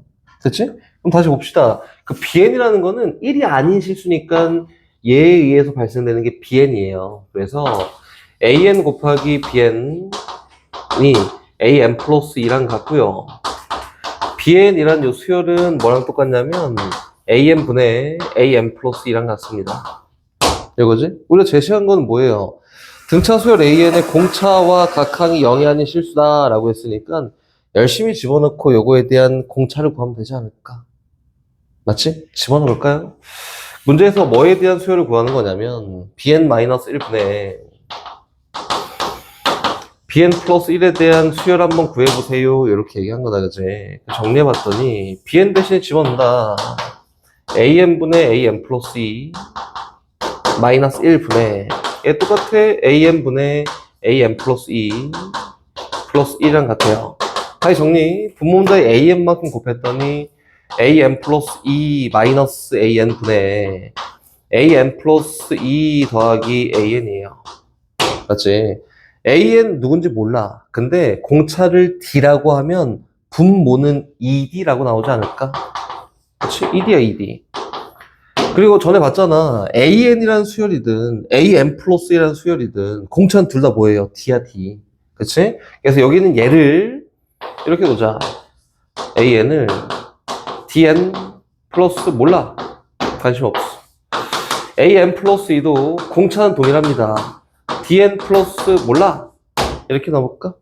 됐지? 그럼 다시 봅시다. 그 bn이라는 거는 1이 아닌 실수니까 얘에 의해서 발생되는 게 bn이에요. 그래서 an 곱하기 bn이 am 플러스 2랑 같고요. bn이란 요 수열은 뭐랑 똑같냐면 am 분의 am 플러스 2랑 같습니다. 이거지? 우리가 제시한 건 뭐예요? 등차 수열 an의 공차와 각항이 0이 아닌 실수다 라고 했으니까 열심히 집어넣고 요거에 대한 공차를 구하면 되지 않을까? 맞지? 집어넣을까요? 문제에서 뭐에 대한 수열을 구하는 거냐면 bn-1분의 bn 플러스 1에 대한 수열 한번 구해보세요 이렇게 얘기한 거다. 그치? 정리해봤더니 bn 대신에 집어넣는다. am분의 am 플러스 2 마이너스 1분의 얘 똑같아. am분의 am 플러스 2 플러스 1이랑 같아요. 다시 정리. 분모문자의 am만큼 곱했더니 am 플러스 2 마이너스 an분의 am 플러스 2 더하기 an이에요. 맞지? an 누군지 몰라. 근데 공차를 d라고 하면 분모는 ed라고 나오지 않을까? 그치? ed야 ed. 그리고 전에 봤잖아. an이라는 수열이든 am 플러스 1이라는 수열이든 공차는 둘 다 뭐예요? d야 d. 그치? 그래서 여기는 얘를 이렇게 놓자. an을 dn 플러스 몰라. 관심 없어. am 플러스 2도 공차는 동일합니다. dn 플러스 몰라. 이렇게 넣어볼까?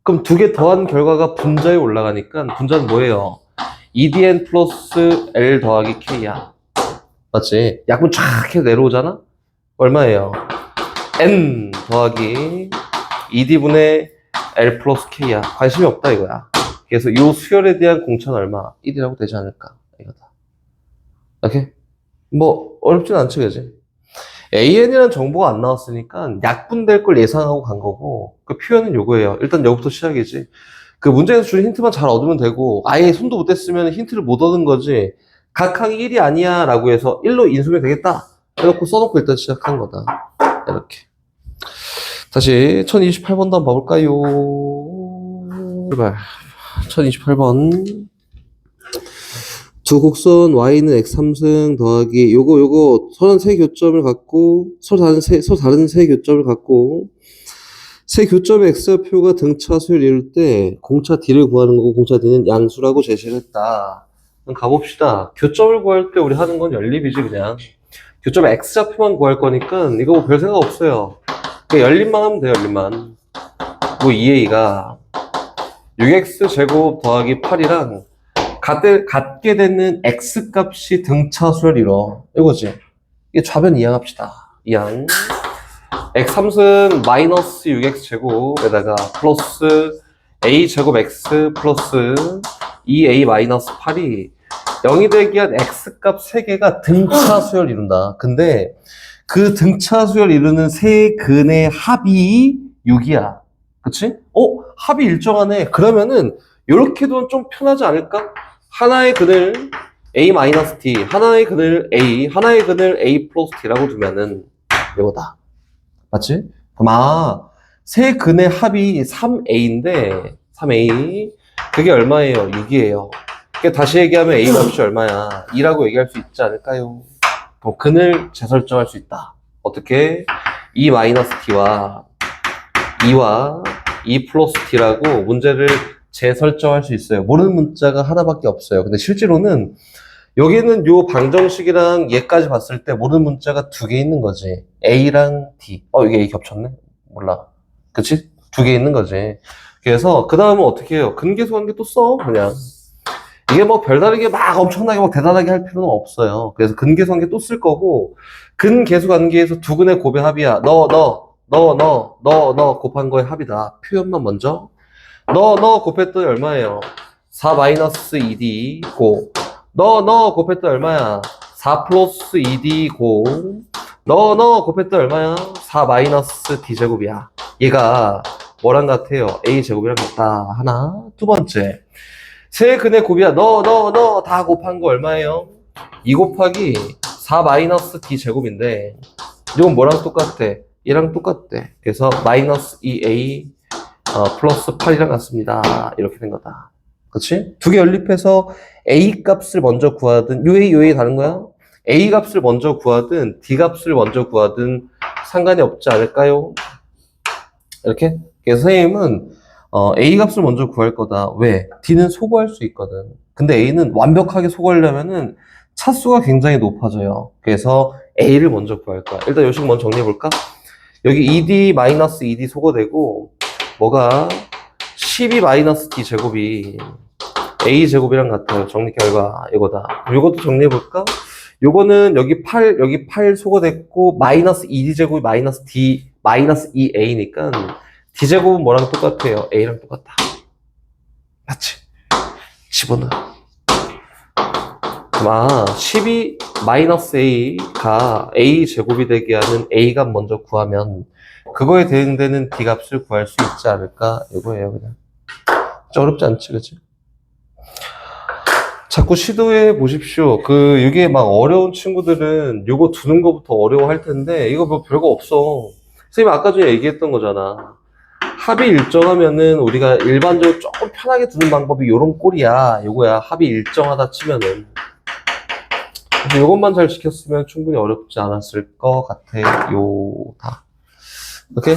그럼 두 개 더한 결과가 분자에 올라가니까 분자는 뭐예요? edn 플러스 l 더하기 k야. 맞지? 약분 쫙 해서 내려오잖아? 얼마예요? n 더하기 ed분의 l 플러스 k야. 관심이 없다 이거야. 그래서 이 수열에 대한 공차는 얼마? 1이라고 되지 않을까? 이거다. 오케이? 뭐 어렵진 않지, 그지? an이라는 정보가 안 나왔으니까 약분될 걸 예상하고 간 거고, 그 표현은 요거예요. 일단 여기부터 시작이지. 그 문제에서 주는 힌트만 잘 얻으면 되고, 아예 손도 못 댔으면 힌트를 못 얻은 거지. 각 항이 1이 아니야 라고 해서 1로 인수면 되겠다 해놓고 써놓고 일단 시작한 거다. 이렇게. 다시 1028번도 한번 봐볼까요? 출발. 1028번. 두 곡선 y는 x3승 더하기 요거 서른 세 교점을 갖고 서로 다른 세 교점을 갖고 세 교점의 x좌표가 등차 수를 이룰 때 공차 d를 구하는 거고 공차 d는 양수라고 제시를 했다. 그럼 가봅시다. 교점을 구할 때 우리 하는 건 연립이지 그냥. 교점 x좌표만 구할 거니까 이거 뭐 별 생각 없어요. 그냥 연립만 하면 돼요. 연립만. 뭐 2a가 6x제곱 더하기 8이랑 갖게 되는 x값이 등차수열 이뤄. 이거지. 이게 좌변 이항합시다. 이항. x3승 마이너스 6x제곱에다가 플러스 a제곱 x 플러스 2a 마이너스 8이 0이 되게 한 x값 3개가 등차수열 이룬다. 근데 그 등차수열 이루는 세 근의 합이 6이야. 그치? 합이 일정하네. 그러면은 요렇게도 좀 편하지 않을까? 하나의 근을 a-t, 하나의 근을 a, 하나의 근을 a 플러스 t라고 두면은 이거다. 맞지? 그럼 세 근의 합이 3a인데 3a 그게 얼마예요? 6이에요. 다시 얘기하면 a 값이 얼마야? 2라고 얘기할 수 있지 않을까요? 그럼 근을 재설정할 수 있다. 어떻게? 2-t와 2와 2 플러스 t라고 문제를 재설정할 수 있어요. 모르는 문자가 하나밖에 없어요. 근데 실제로는 여기는 요 방정식이랑 얘까지 봤을 때 모르는 문자가 두 개 있는 거지. A랑 D. 이게 A 겹쳤네? 몰라. 그치? 두 개 있는 거지. 그래서 그 다음은 어떻게 해요? 근계수 관계 또 써. 그냥. 이게 뭐 별다르게 막 엄청나게 막 대단하게 할 필요는 없어요. 그래서 근계수 관계 또 쓸 거고, 근계수 관계에서 두 근의 곱의 합이야. 너 곱한 거의 합이다. 표현만 먼저. 너 곱했더니 얼마예요? 4 마이너스 2D 고. 너 곱했더니 얼마야? 4 플러스 2D 고. 너 곱했더니 얼마야? 4 마이너스 D제곱이야. 얘가 뭐랑 같아요? A제곱이랑 같다. 하나. 두 번째. 세 근의 곱이야. 너 다 곱한 거 얼마예요? 2 곱하기 4 마이너스 D제곱인데, 이건 뭐랑 똑같아? 얘랑 똑같대. 그래서 마이너스 2A 플러스 8이랑 같습니다. 이렇게 된 거다. 그치? 두 개 연립해서 A 값을 먼저 구하든, 요 A 다른 거야? A 값을 먼저 구하든, D 값을 먼저 구하든 상관이 없지 않을까요? 이렇게? 그래서 선생님은 A 값을 먼저 구할 거다. 왜? D는 소거할 수 있거든. 근데 A는 완벽하게 소거하려면은 차수가 굉장히 높아져요. 그래서 A를 먼저 구할 거야. 일단 요식 먼저 정리해볼까? 여기 2D-2D 소거되고, 뭐가 12-D 제곱이 A 제곱이랑 같아요. 정리 결과 이거다. 이것도 정리해볼까? 요거는 여기 8 소거됐고, 마이너스 2D 제곱이 마이너스 D, 마이너스 2A니까 D 제곱은 뭐랑 똑같아요? A랑 똑같다. 맞지? 집어넣어. 12-A가 A 제곱이 되게 하는 A 값 먼저 구하면 그거에 대응되는 D 값을 구할 수 있지 않을까? 이거예요, 그냥. 어렵지 않지, 그치? 자꾸 시도해 보십시오. 이게 막 어려운 친구들은 요거 두는 거부터 어려워할 텐데, 이거 뭐 별거 없어. 선생님 아까 전에 얘기했던 거잖아. 합이 일정하면은 우리가 일반적으로 조금 편하게 두는 방법이 요런 꼴이야. 요거야. 합이 일정하다 치면은. 그래서 요것만 잘 지켰으면 충분히 어렵지 않았을 것 같아요. 다. 오케이?